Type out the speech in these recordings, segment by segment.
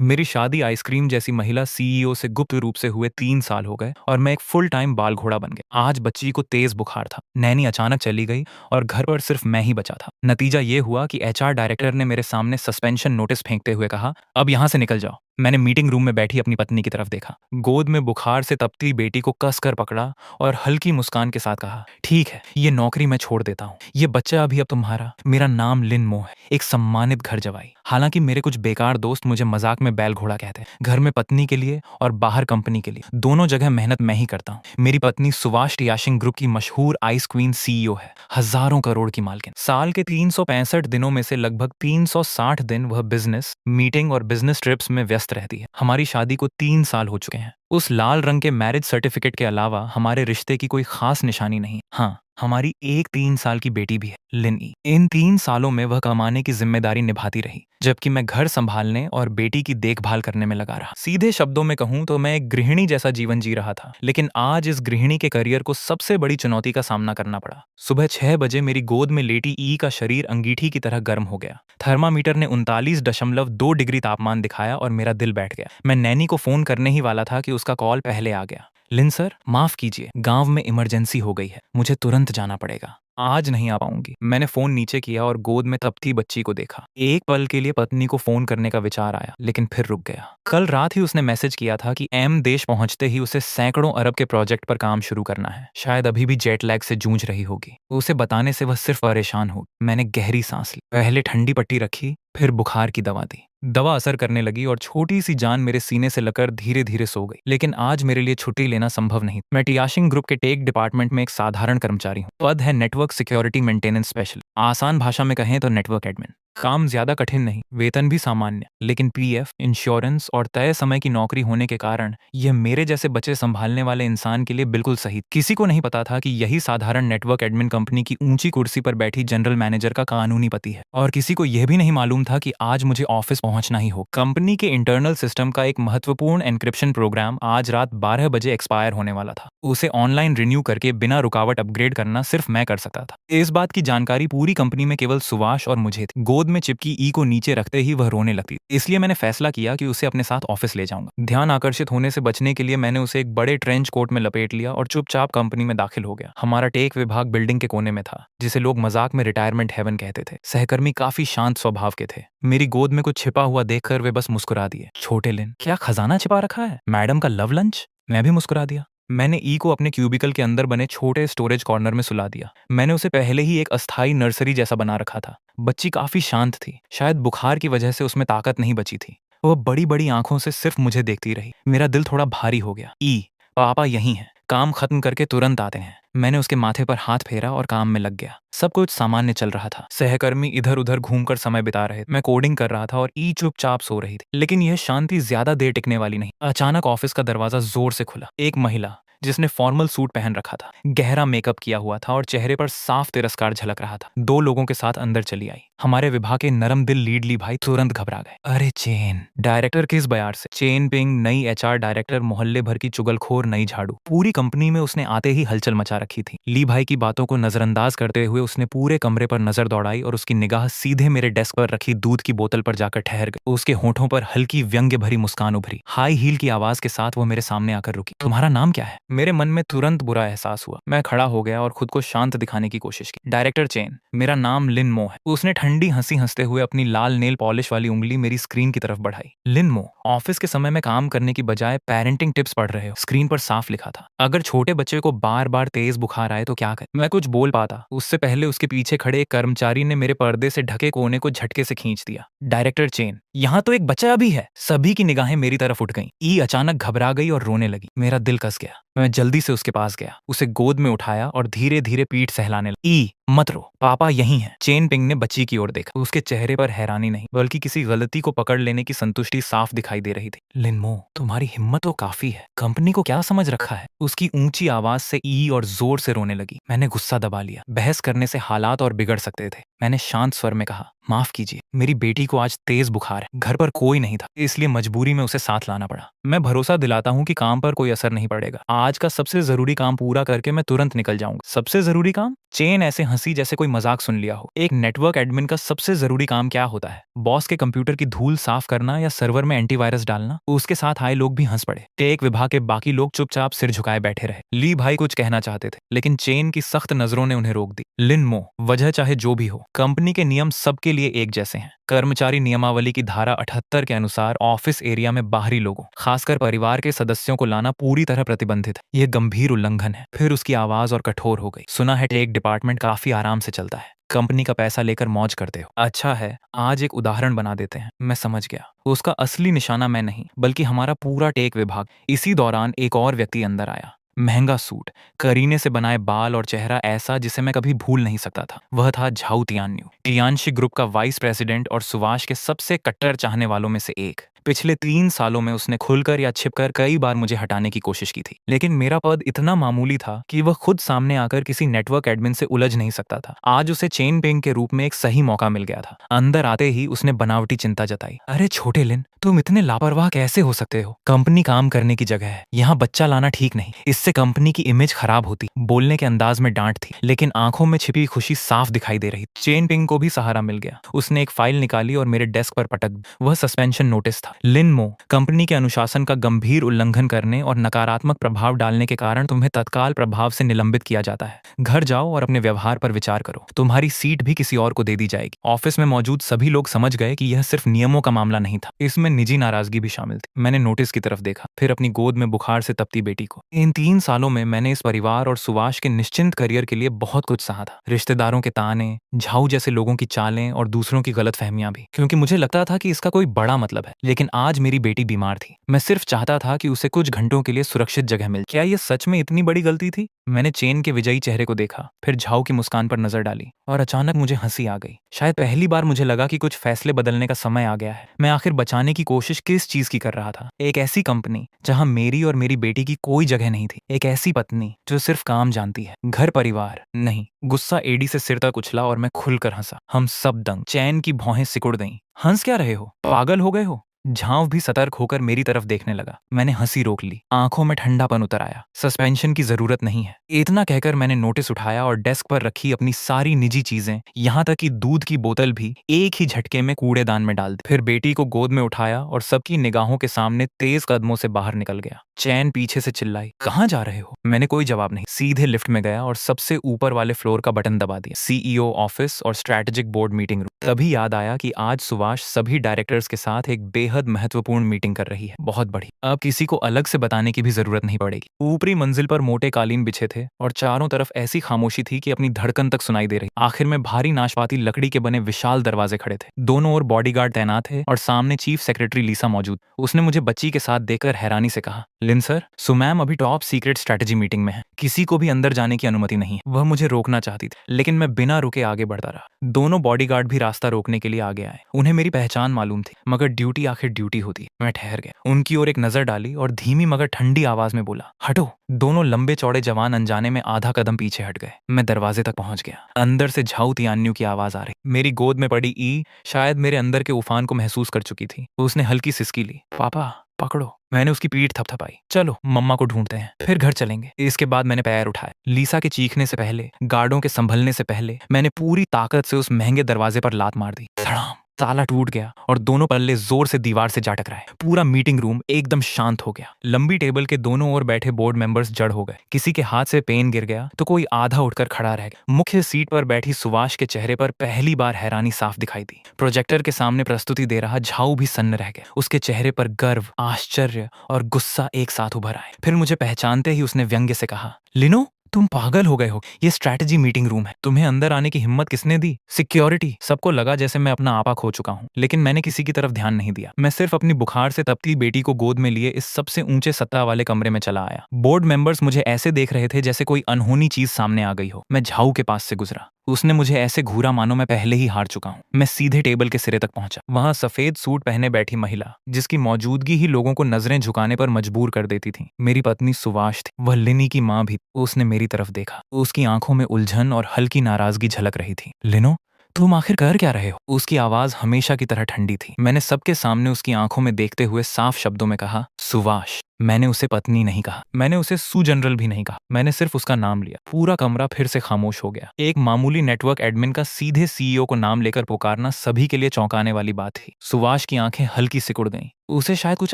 मेरी शादी आइसक्रीम जैसी महिला सीईओ से गुप्त रूप से हुए 3 साल हो गए और मैं एक फुल टाइम बाल घोड़ा बन गया। आज बच्ची को तेज बुखार था, नैनी अचानक चली गई और घर पर सिर्फ मैं ही बचा था। नतीजा ये हुआ कि एचआर डायरेक्टर ने मेरे सामने सस्पेंशन नोटिस फेंकते हुए कहा, अब यहां से निकल जाओ। मैंने मीटिंग रूम में बैठी अपनी पत्नी की तरफ देखा, गोद में बुखार से तपती बेटी को कसकर पकड़ा और हल्की मुस्कान के साथ कहा, ठीक है, ये नौकरी मैं छोड़ देता हूँ। ये बच्चा अभी अब तुम्हारा। मेरा नाम लिन मो है, एक सम्मानित घर जवाई। हालांकि मेरे कुछ बेकार दोस्त मुझे मजाक में बैल घोड़ा कहते हैं। घर में पत्नी के लिए और बाहर कंपनी के लिए, दोनों जगह मेहनत मैं ही करता हूँ। मेरी पत्नी सुभाष टियाशिंग ग्रुप की मशहूर आइस क्वीन सीईओ है, हजारों करोड़ की मालकिन। साल के 365 दिनों में से लगभग 360 दिन वह बिजनेस मीटिंग और बिजनेस ट्रिप्स में व्यस्त रहती है। हमारी शादी को 3 साल हो चुके हैं। उस लाल रंग के मैरिज सर्टिफिकेट के अलावा हमारे रिश्ते की कोई खास निशानी नहीं। हाँ, हमारी एक 3 साल की बेटी भी है, लिनी। इन 3 सालों में वह कमाने की जिम्मेदारी निभाती रही, जबकि मैं घर संभालने और बेटी की देखभाल करने में लगा रहा। सीधे शब्दों में कहूं तो मैं एक गृहिणी जैसा जीवन जी रहा था, लेकिन आज इस गृहिणी के करियर को सबसे बड़ी चुनौती का सामना करना पड़ा। सुबह 6 बजे मेरी गोद में लेटी ई का शरीर अंगीठी की तरह गर्म हो गया। थर्मामीटर ने 39.2 डिग्री तापमान दिखाया और मेरा दिल बैठ गया। मैं नैनी को फोन करने ही वाला था कि उसका कॉल पहले आ गया। लिन सर, माफ कीजिए, गांव में इमरजेंसी हो गई है, मुझे तुरंत जाना पड़ेगा, आज नहीं आ पाऊंगी। मैंने फोन नीचे किया और गोद में तपती बच्ची को देखा। एक पल के लिए पत्नी को फोन करने का विचार आया, लेकिन फिर रुक गया। कल रात ही उसने मैसेज किया था कि एम देश पहुंचते ही उसे सैकड़ों अरब के प्रोजेक्ट पर काम शुरू करना है। शायद अभी भी जेट लैग से जूझ रही होगी। उसे बताने से वह सिर्फ परेशान हो। मैंने गहरी सांस ली, पहले ठंडी पट्टी रखी, फिर बुखार की दवा दी। दवा असर करने लगी और छोटी सी जान मेरे सीने से लगकर धीरे धीरे सो गई। लेकिन आज मेरे लिए छुट्टी लेना संभव नहीं। मैं टियाशिंग ग्रुप के टेक डिपार्टमेंट में एक साधारण कर्मचारी हूँ। पद है नेटवर्क सिक्योरिटी मेंटेनेंस स्पेशलिस्ट। आसान भाषा में कहें तो नेटवर्क एडमिन। काम ज्यादा कठिन नहीं, वेतन भी सामान्य, लेकिन पीएफ, इंश्योरेंस और तय समय की नौकरी होने के कारण यह मेरे जैसे बच्चे संभालने वाले इंसान के लिए बिल्कुल सही। किसी को नहीं पता था कि यही साधारण नेटवर्क एडमिन कंपनी की ऊंची कुर्सी पर बैठी जनरल मैनेजर का कानूनी पति है। और किसी को यह भी नहीं मालूम था कि आज मुझे ऑफिस पहुंचना ही हो। कंपनी के इंटरनल सिस्टम का एक महत्वपूर्ण एन्क्रिप्शन प्रोग्राम आज रात 12 बजे एक्सपायर होने वाला था। उसे ऑनलाइन रिन्यू करके बिना रुकावट अपग्रेड करना सिर्फ मैं कर सकता था। इस बात की जानकारी पूरी कंपनी में केवल सुभाष और मुझे थी। गोद में चिपकी ई को नीचे रखते ही वह रोने लगती, इसलिए मैंने फैसला किया कि उसे अपने साथ ऑफिस ले जाऊंगा। ध्यान आकर्षित होने से बचने के लिए मैंने उसे एक बड़े ट्रेंच कोट में लपेट लिया और चुपचाप कंपनी में दाखिल हो गया। हमारा टेक विभाग बिल्डिंग के कोने में था, जिसे लोग मजाक में रिटायरमेंट हेवन कहते थे। सहकर्मी काफी शांत स्वभाव के थे। मेरी गोद में कुछ छिपा हुआ देखकर वे बस मुस्कुरा दिए। छोटे लिन, क्या खजाना छिपा रखा है? मैडम का लव लंच? मैं भी मुस्कुरा दिया। मैंने ई को अपने क्यूबिकल के अंदर बने छोटे स्टोरेज कॉर्नर में सुला दिया। मैंने उसे पहले ही एक अस्थायी नर्सरी जैसा बना रखा था। बच्ची काफी शांत थी, शायद बुखार की वजह से उसमें ताकत नहीं बची थी। वह बड़ी बड़ी आंखों से सिर्फ मुझे देखती रही। मेरा दिल थोड़ा भारी हो गया। ई, पापा यहीं हैं, काम खत्म करके तुरंत आते हैं। मैंने उसके माथे पर हाथ फेरा और काम में लग गया। सब कुछ सामान्य चल रहा था। सहकर्मी इधर उधर घूमकर समय बिता रहे थे। मैं कोडिंग कर रहा था और ई चुपचाप सो रही थी। लेकिन यह शांति ज्यादा देर टिकने वाली नहीं। अचानक ऑफिस का दरवाजा जोर से खुला। एक महिला, जिसने फॉर्मल सूट पहन रखा था, गहरा मेकअप किया हुआ था और चेहरे पर साफ तिरस्कार झलक रहा था, 2 लोगों के साथ अंदर चली आई। हमारे विभाग के नरम दिल लीडली भाई तुरंत घबरा गए। अरे चेन डायरेक्टर किस बयार से? चेन पिंग, नई एचआर डायरेक्टर, मोहल्ले भर की चुगलखोर नई झाड़ू। पूरी कंपनी में उसने आते ही हलचल मचा रखी थी। ली भाई की बातों को नजरअंदाज करते हुए उसने पूरे कमरे पर नजर दौड़ाई और उसकी निगाह सीधे मेरे डेस्क पर रखी दूध की बोतल पर जाकर ठहर गई। उसके होठों पर हल्की व्यंग्य भरी मुस्कान उभरी। हाई हील की आवाज के साथ वो मेरे सामने आकर रुकी। तुम्हारा नाम क्या है? मेरे मन में तुरंत बुरा एहसास हुआ। मैं खड़ा हो गया और खुद को शांत दिखाने की कोशिश की। डायरेक्टर चेन, मेरा नाम लिन मो है। उसने ठंडी हंसी हंसते हुए अपनी लाल नेल पॉलिश वाली उंगली मेरी स्क्रीन की तरफ बढ़ाई। लिन मो, ऑफिस के समय में काम करने की बजाय पेरेंटिंग टिप्स पढ़ रहे हो। स्क्रीन पर साफ लिखा था। अगर छोटे बच्चे को बार बार तेज बुखार आए तो क्या करे? मैं कुछ बोल पाता, उससे पहले उसके पीछे खड़े एक कर्मचारी ने मेरे पर्दे से ढके कोने को झटके से खींच दिया। डायरेक्टर चेन, यहाँ तो एक बच्चा भी है। सभी की निगाहें मेरी तरफ उठ गईं। ई अचानक घबरा गई और रोने लगी। मेरा दिल कस गया। मैं जल्दी से उसके पास गया, उसे गोद में उठाया और धीरे धीरे पीठ सहलाने लगा। ई, मत रो, पापा यहीं हैं। चेन पिंग ने बच्ची की ओर देखा। उसके चेहरे पर हैरानी नहीं, बल्कि किसी गलती को पकड़ लेने की संतुष्टि साफ दिखाई दे रही थी। लिनमो, तुम्हारी हिम्मत तो काफी है। कंपनी को क्या समझ रखा है? उसकी ऊंची आवाज से ई और जोर से रोने लगी। मैंने गुस्सा दबा लिया। बहस करने से हालात और बिगड़ सकते थे। मैंने शांत स्वर में कहा, माफ कीजिए, मेरी बेटी को आज तेज बुखार है। घर पर कोई नहीं था, इसलिए मजबूरी में उसे साथ लाना पड़ा। मैं भरोसा दिलाता हूँ कि काम पर कोई असर नहीं पड़ेगा। आज का सबसे जरूरी काम पूरा करके मैं तुरंत निकल जाऊंगा। सबसे जरूरी काम? चेन ऐसे हंसी जैसे कोई मजाक सुन लिया हो। एक नेटवर्क एडमिन का सबसे जरूरी काम क्या होता है? बॉस के कंप्यूटर की धूल साफ करना या सर्वर में एंटीवायरस डालना? उसके साथ आए लोग भी हंस पड़े। टेक विभाग के बाकी लोग चुपचाप सिर झुकाए बैठे रहे। ली भाई कुछ कहना चाहते थे, लेकिन चेन की सख्त नजरों ने उन्हें रोक दी। लिन मो, वजह चाहे जो भी हो, कंपनी के नियम सबके लिए एक जैसे हैं। कर्मचारी नियमावली की धारा 78 के अनुसार ऑफिस एरिया में बाहरी लोगों, खासकर परिवार के सदस्यों को लाना पूरी तरह प्रतिबंधित है। यह गंभीर उल्लंघन है। फिर उसकी आवाज और कठोर हो गई। सुना है टेक डिपार्टमेंट काफी आराम से चलता है। कंपनी का पैसा लेकर मौज करते हो। अच्छा है, आज एक उदाहरण बना देते हैं। मैं समझ गया। उसका असली निशाना मैं नहीं, बल्कि हमारा पूरा टेक विभाग। इसी दौरान एक और व्यक्ति अंदर आया। महंगा सूट, करीने से बनाए बाल और चेहरा ऐसा जिसे मैं कभी भूल नहीं सकता था। वह था झाऊ तियान्यू, टियानशी ग्रुप का वाइस प्रेसिडेंट और सुभाष के सबसे कट्टर चाहने वालों में से एक। पिछले 3 सालों में उसने खुलकर या छिपकर कई बार मुझे हटाने की कोशिश की थी, लेकिन मेरा पद इतना मामूली था कि वह खुद सामने आकर किसी नेटवर्क एडमिन से उलझ नहीं सकता था। आज उसे चेन पेंग के रूप में एक सही मौका मिल गया था। अंदर आते ही उसने बनावटी चिंता जताई। अरे छोटे लिन, तुम इतने लापरवाह कैसे हो सकते हो? कंपनी काम करने की जगह है, यहाँ बच्चा लाना ठीक नहीं। इससे कंपनी की इमेज खराब होती। बोलने के अंदाज में डांट थी, लेकिन आंखों में छिपी खुशी साफ दिखाई दे रही। चेन पिंग को भी सहारा मिल गया। उसने एक फाइल निकाली और मेरे डेस्क पर पटक दी। वह सस्पेंशन नोटिस था। लिन मो, कंपनी के अनुशासन का गंभीर उल्लंघन करने और नकारात्मक प्रभाव डालने के कारण तुम्हें तत्काल प्रभाव से निलंबित किया जाता है। घर जाओ और अपने व्यवहार पर विचार करो। तुम्हारी सीट भी किसी और को दे दी जाएगी। ऑफिस में मौजूद सभी लोग समझ गए कि यह सिर्फ नियमों का मामला नहीं था, इसमें निजी नाराजगी भी शामिल थी। मैंने नोटिस की तरफ देखा, फिर अपनी गोद में बुखार से तपती बेटी को। इन 3 सालों में मैंने इस परिवार और सुभाष के निश्चिंत करियर के लिए बहुत कुछ सहा था। रिश्तेदारों के ताने, झाऊ जैसे लोगों की चालें और दूसरों की गलतफहमियां भी, क्योंकि मुझे लगता था कि इसका कोई बड़ा मतलब है। लेकिन आज मेरी बेटी बीमार थी। मैं सिर्फ चाहता था कि उसे कुछ घंटों के लिए सुरक्षित जगह मिले। क्या यह सच में इतनी बड़ी गलती थी? मैंने चेन के विजयी चेहरे को देखा, फिर झाऊ की मुस्कान पर नजर डाली और अचानक मुझे हंसी आ गई। शायद पहली बार मुझे लगा कि कुछ फैसले बदलने का समय आ गया है। मैं आखिर बचाने की कोशिश किस चीज की कर रहा था? एक ऐसी कंपनी जहां मेरी और मेरी बेटी की कोई जगह नहीं थी। एक ऐसी पत्नी जो सिर्फ काम जानती है, घर परिवार नहीं। गुस्सा एड़ी से सिर तक उछला और मैं खुलकर हंसा। हम सब दंग। चैन की भौहें सिकुड़ गईं। हंस क्या रहे हो? पागल हो गए हो? झांव भी सतर्क होकर मेरी तरफ देखने लगा। मैंने हंसी रोक ली। आंखों में ठंडापन उतर आया। सस्पेंशन की जरूरत नहीं है, इतना कहकर मैंने नोटिस उठाया और डेस्क पर रखी अपनी सारी निजी चीजें, यहाँ तक कि दूध की बोतल भी एक ही झटके में कूड़ेदान में डाल दी। फिर बेटी को गोद में उठाया और सबकी निगाहों के सामने तेज कदमों से बाहर निकल गया। चैन पीछे से चिल्लाई, कहाँ जा रहे हो? मैंने कोई जवाब नहीं, सीधे लिफ्ट में गया और सबसे ऊपर वाले फ्लोर का बटन दबा दिया। सीईओ ऑफिस और स्ट्रैटेजिक बोर्ड मीटिंग रूम। तभी याद आया कि आज सुभाष सभी डायरेक्टर्स के साथ एक बेहद महत्वपूर्ण मीटिंग कर रही है। बहुत बड़ी। अब किसी को अलग से बताने की भी जरूरत नहीं पड़ेगी। ऊपरी मंजिल पर मोटे कालीन बिछे थे और चारों तरफ ऐसी खामोशी थी कि अपनी धड़कन तक सुनाई दे रही। आखिर में भारी नाशपाती लकड़ी के बने विशाल दरवाजे खड़े थे। दोनों ओर बॉडीगार्ड तैनात थे और सामने चीफ सेक्रेटरी लीसा मौजूद। उसने मुझे बच्ची के साथ देखकर हैरानी से कहा, लिन सर, सुमैम अभी टॉप सीक्रेट स्ट्रैटेजी मीटिंग में है। किसी को भी अंदर जाने की अनुमति नहीं है। वह मुझे रोकना चाहती थी, लेकिन मैं बिना रुके आगे बढ़ता रहा। दोनों बॉडीगार्ड भी रास्ता रोकने के लिए आगे आए। उन्हें मेरी पहचान मालूम थी, मगर ड्यूटी आखिर ड्यूटी होती है। मैं ठहर गया, उनकी ओर एक नजर डाली और धीमी मगर ठंडी आवाज में बोला, हटो। दोनों लंबे चौड़े जवान अनजाने में आधा कदम पीछे हट गए। मैं दरवाजे तक पहुंच गया। अंदर से झाऊ तियान्यू की आवाज आ रही। मेरी गोद में पड़ी ई शायद मेरे अंदर के उफान को महसूस कर चुकी थी। उसने हल्की सिसकी ली। पापा पकड़ो। मैंने उसकी पीठ थपथपाई। चलो मम्मा को ढूंढते हैं, फिर घर चलेंगे। इसके बाद मैंने पैर उठाए। लीसा के चीखने से पहले, गार्डों के संभलने से पहले, मैंने पूरी ताकत से उस महंगे दरवाजे पर लात मार दी। धड़ाम। ताला टूट गया और दोनों पल्ले जोर से दीवार से जा टकराए। पूरा मीटिंग रूम एकदम शांत हो गया। लंबी टेबल के दोनों ओर बैठे बोर्ड मेंबर्स जड़ हो गए। किसी के हाथ से पेन गिर गया तो कोई आधा उठकर खड़ा रह गया। मुख्य सीट पर बैठी सुभाष के चेहरे पर पहली बार हैरानी साफ दिखाई दी। प्रोजेक्टर के सामने प्रस्तुति दे रहा झाऊ भी सन्न रह गया। उसके चेहरे पर गर्व, आश्चर्य और गुस्सा एक साथ उभर आए। फिर मुझे पहचानते ही उसने व्यंग्य से कहा, लिनो, तुम पागल हो गए हो। ये स्ट्रैटेजी मीटिंग रूम है। तुम्हें अंदर आने की हिम्मत किसने दी? सिक्योरिटी। सबको लगा जैसे मैं अपना आपा खो चुका हूं, लेकिन मैंने किसी की तरफ ध्यान नहीं दिया। मैं सिर्फ अपनी बुखार से तपती बेटी को गोद में लिए इस सबसे ऊंचे सतह वाले कमरे में चला आया। बोर्ड मेंबर्स मुझे ऐसे देख रहे थे जैसे कोई अनहोनी चीज सामने आ गई हो। मैं झाऊ के पास से गुजरा। उसने मुझे ऐसे घूरा मानो मैं पहले ही हार चुका हूं। मैं सीधे टेबल के सिरे तक पहुंचा। वहां सफेद सूट पहने बैठी महिला, जिसकी मौजूदगी ही लोगों को नजरें झुकाने पर मजबूर कर देती थी, मेरी पत्नी सुभाष थी। वह लिनी की मां भी। उसने मेरी तरफ देखा। उसकी आंखों में उलझन और हल्की नाराजगी झलक रही थी। लिनो, तुम आखिर कर क्या रहे हो? उसकी आवाज हमेशा की तरह ठंडी थी। मैंने सबके सामने उसकी आंखों में देखते हुए साफ शब्दों में कहा, सुभाष। मैंने उसे पत्नी नहीं कहा, मैंने उसे सु जनरल भी नहीं कहा, मैंने सिर्फ उसका नाम लिया। पूरा कमरा फिर से खामोश हो गया। एक मामूली नेटवर्क एडमिन का सीधे सीईओ को नाम लेकर पुकारना सभी के लिए चौंकाने वाली बात थी। सुभाष की आंखें हल्की सिकुड़ गईं। उसे शायद कुछ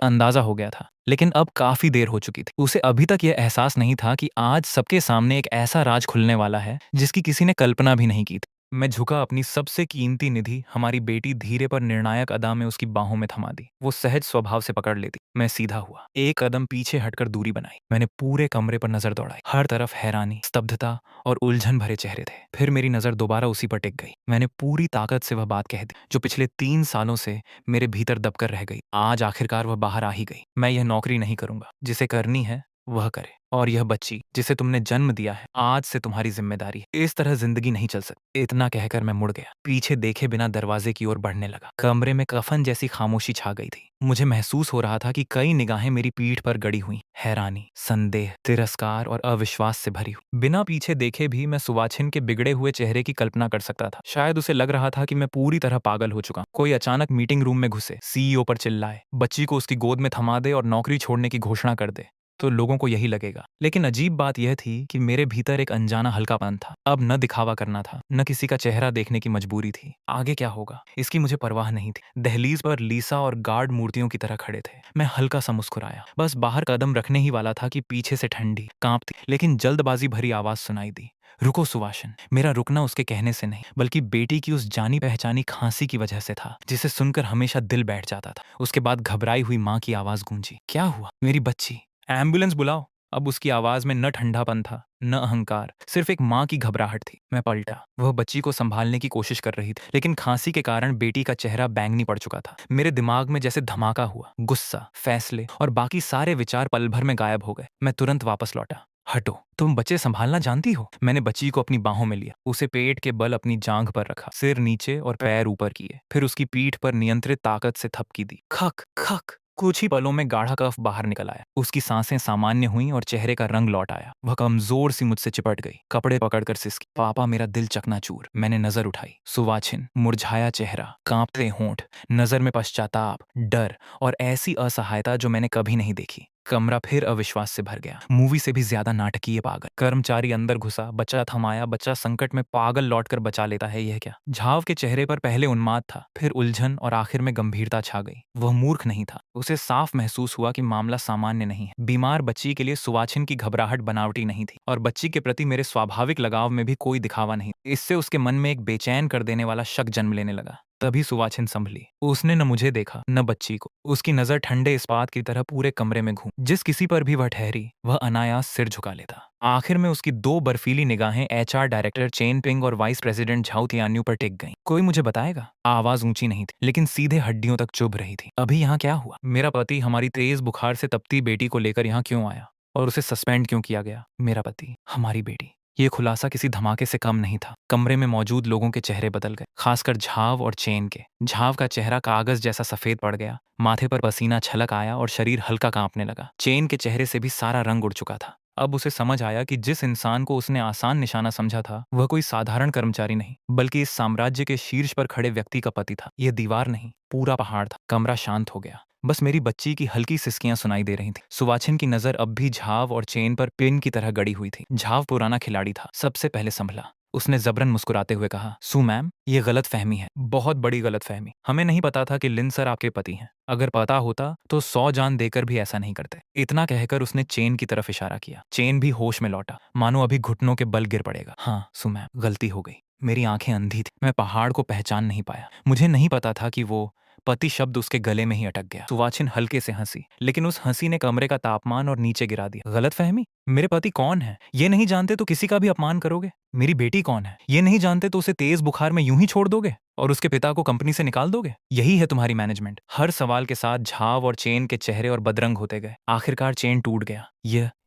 अंदाजा हो गया था, लेकिन अब काफी देर हो चुकी थी। उसे अभी तक यह एहसास नहीं था कि आज सबके सामने एक ऐसा राज खुलने वाला है जिसकी किसी ने कल्पना भी नहीं की थी। मैं झुका, अपनी सबसे कीमती निधि हमारी बेटी धीरे पर निर्णायक अदा में उसकी बाहों में थमा दी। वो सहज स्वभाव से पकड़ लेती। मैं सीधा हुआ, एक कदम पीछे हटकर दूरी बनाई। मैंने पूरे कमरे पर नजर दौड़ाई। हर तरफ हैरानी, स्तब्धता और उलझन भरे चेहरे थे। फिर मेरी नजर दोबारा उसी पर टिक गई। मैंने पूरी ताकत से वह बात कह दी जो पिछले 3 सालों से मेरे भीतर दबकर रह गई। आज आखिरकार वह बाहर आ ही गई। मैं यह नौकरी नहीं करूंगा, जिसे करनी है वह करे। और यह बच्ची जिसे तुमने जन्म दिया है, आज से तुम्हारी जिम्मेदारी है। इस तरह जिंदगी नहीं चल सकती। इतना कहकर मैं मुड़ गया, पीछे देखे बिना दरवाजे की ओर बढ़ने लगा। कमरे में कफन जैसी खामोशी छा गई थी। मुझे महसूस हो रहा था कि कई निगाहें मेरी पीठ पर गड़ी हुई, हैरानी, संदेह, तिरस्कार और अविश्वास से भरी हुई। बिना पीछे देखे भी मैं सुवाछिन के बिगड़े हुए चेहरे की कल्पना कर सकता था। शायद उसे लग रहा था कि मैं पूरी तरह पागल हो चुका। कोई अचानक मीटिंग रूम में घुसे, सीईओ पर चिल्लाए, बच्ची को उसकी गोद में थमा दे और नौकरी छोड़ने की घोषणा कर दे, तो लोगों को यही लगेगा। लेकिन अजीब बात यह थी कि मेरे भीतर एक अनजाना हल्कापन था। अब न दिखावा करना था, न किसी का चेहरा देखने की मजबूरी थी। आगे क्या होगा इसकी मुझे परवाह नहीं थी। दहलीज पर लीसा और गार्ड मूर्तियों की तरह खड़े थे। मैं हल्का सा मुस्कुराया, बस बाहर कदम रखने ही वाला था कि पीछे से ठंडी, कांपती लेकिन जल्दबाजी भरी आवाज सुनाई दी, रुको सुवासन। मेरा रुकना उसके कहने से नहीं, बल्कि बेटी की उस जानी पहचानी खांसी की वजह से था, जिसे सुनकर हमेशा दिल बैठ जाता था। उसके बाद घबराई हुई माँ की आवाज गूंजी, क्या हुआ मेरी बच्ची? एम्बुलेंस बुलाओ। अब उसकी आवाज में न ठंडापन था, न अहंकार, सिर्फ एक माँ की घबराहट थी। मैं पलटा। वह बच्ची को संभालने की कोशिश कर रही थी, लेकिन खांसी के कारण बेटी का चेहरा बैंगनी पड़ चुका था। मेरे दिमाग में जैसे धमाका हुआ। गुस्सा, फैसले और बाकी सारे विचार पल भर में गायब हो गए। मैं तुरंत वापस लौटा। हटो, तुम बच्चे संभालना जानती हो? मैंने बच्ची को अपनी बाहों में लिया, उसे पेट के बल अपनी जांघ पर रखा, सिर नीचे और पैर ऊपर किए, फिर उसकी पीठ पर नियंत्रित ताकत से थपकी दी। खक खक। कुछ ही पलों में गाढ़ा कफ बाहर निकल आया। उसकी सांसें सामान्य हुईं और चेहरे का रंग लौट आया। वह कमजोर सी मुझसे चिपट गई, कपड़े पकड़कर सिसकी, पापा मेरा दिल चकनाचूर। मैंने नजर उठाई। सुवाछिन, मुरझाया चेहरा, कांपते होंठ, नजर में पश्चाताप, डर और ऐसी असहायता जो मैंने कभी नहीं देखी। कमरा फिर अविश्वास से भर गया। मूवी से भी ज्यादा नाटकीय पागल। कर्मचारी अंदर घुसा, बच्चा थमाया। बच्चा संकट में पागल लौटकर बचा लेता है, यह क्या? झाव के चेहरे पर पहले उन्माद था, फिर उलझन और आखिर में गंभीरता छा गई। वह मूर्ख नहीं था। उसे साफ महसूस हुआ कि मामला सामान्य नहीं है। बीमार बच्ची के लिए सुवाछिन की घबराहट बनावटी नहीं थी, और बच्ची के प्रति मेरे स्वाभाविक लगाव में भी कोई दिखावा नहीं। इससे उसके मन में एक बेचैन कर देने वाला शक जन्म लेने लगा। तभी सुवाछिन संभली। उसने न मुझे देखा, न बच्ची को। उसकी नजर ठंडे इस्पात की तरह पूरे कमरे में घूम। जिस किसी पर भी वह ठहरी, वह अनायास सिर झुका लेता। आखिर में उसकी 2 बर्फीली निगाहें एचआर डायरेक्टर चेन पिंग और वाइस प्रेसिडेंट झाऊ तियान्यू पर टिक गईं। कोई मुझे बताएगा? आवाज ऊंची नहीं थी, लेकिन सीधे हड्डियों तक चुभ रही थी। अभी यहाँ क्या हुआ? मेरा पति हमारी तेज बुखार से तपती बेटी को लेकर यहाँ क्यों आया, और उसे सस्पेंड क्यों किया गया? मेरा पति, हमारी बेटी। ये खुलासा किसी धमाके से कम नहीं था। कमरे में मौजूद लोगों के चेहरे बदल गए, खासकर झाव और चेन के। झाव का चेहरा कागज जैसा सफेद पड़ गया, माथे पर पसीना छलक आया और शरीर हल्का कांपने लगा। चेन के चेहरे से भी सारा रंग उड़ चुका था। अब उसे समझ आया कि जिस इंसान को उसने आसान निशाना समझा था, वह कोई साधारण कर्मचारी नहीं, बल्कि इस साम्राज्य के शीर्ष पर खड़े व्यक्ति का पति था। यह दीवार नहीं, पूरा पहाड़ था। कमरा शांत हो गया। बस मेरी बच्ची की हल्की सिसकियां सुनाई दे रही थी। सुवाछिन की नजर अब भी झाव और चेन पर पिन की तरह गड़ी हुई थी। झाव पुराना खिलाड़ी था, सबसे पहले संभला। उसने जबरन मुस्कुराते हुए कहा, सु मैम, ये गलत फहमी है, बहुत बड़ी गलत फहमी। हमें नहीं पता था कि लिन सर आपके पति हैं। अगर पता होता तो 100 जान देकर भी ऐसा नहीं करते। इतना कहकर उसने चेन की तरफ इशारा किया। चेन भी होश में लौटा, मानो अभी घुटनों के बल गिर पड़ेगा। हाँ सु मैम, गलती हो गई। मेरी आंखें अंधी थी, मैं पहाड़ को पहचान नहीं पाया। मुझे नहीं पता था कि वो पति शब्द उसके गले में ही अटक गया। सुवाछिन हल्के से हंसी, लेकिन उस हंसी ने कमरे का तापमान और नीचे गिरा दिया। गलत फहमी? मेरे पति कौन है ये नहीं जानते तो किसी का भी अपमान करोगे? मेरी बेटी कौन है ये नहीं जानते तो उसे तेज बुखार में यूं ही छोड़ दोगे, और उसके पिता को कंपनी से निकाल दोगे? यही है तुम्हारी मैनेजमेंट? हर सवाल के साथ झाव और चेन के चेहरे और बदरंग होते गए। आखिरकार चेन टूट गया।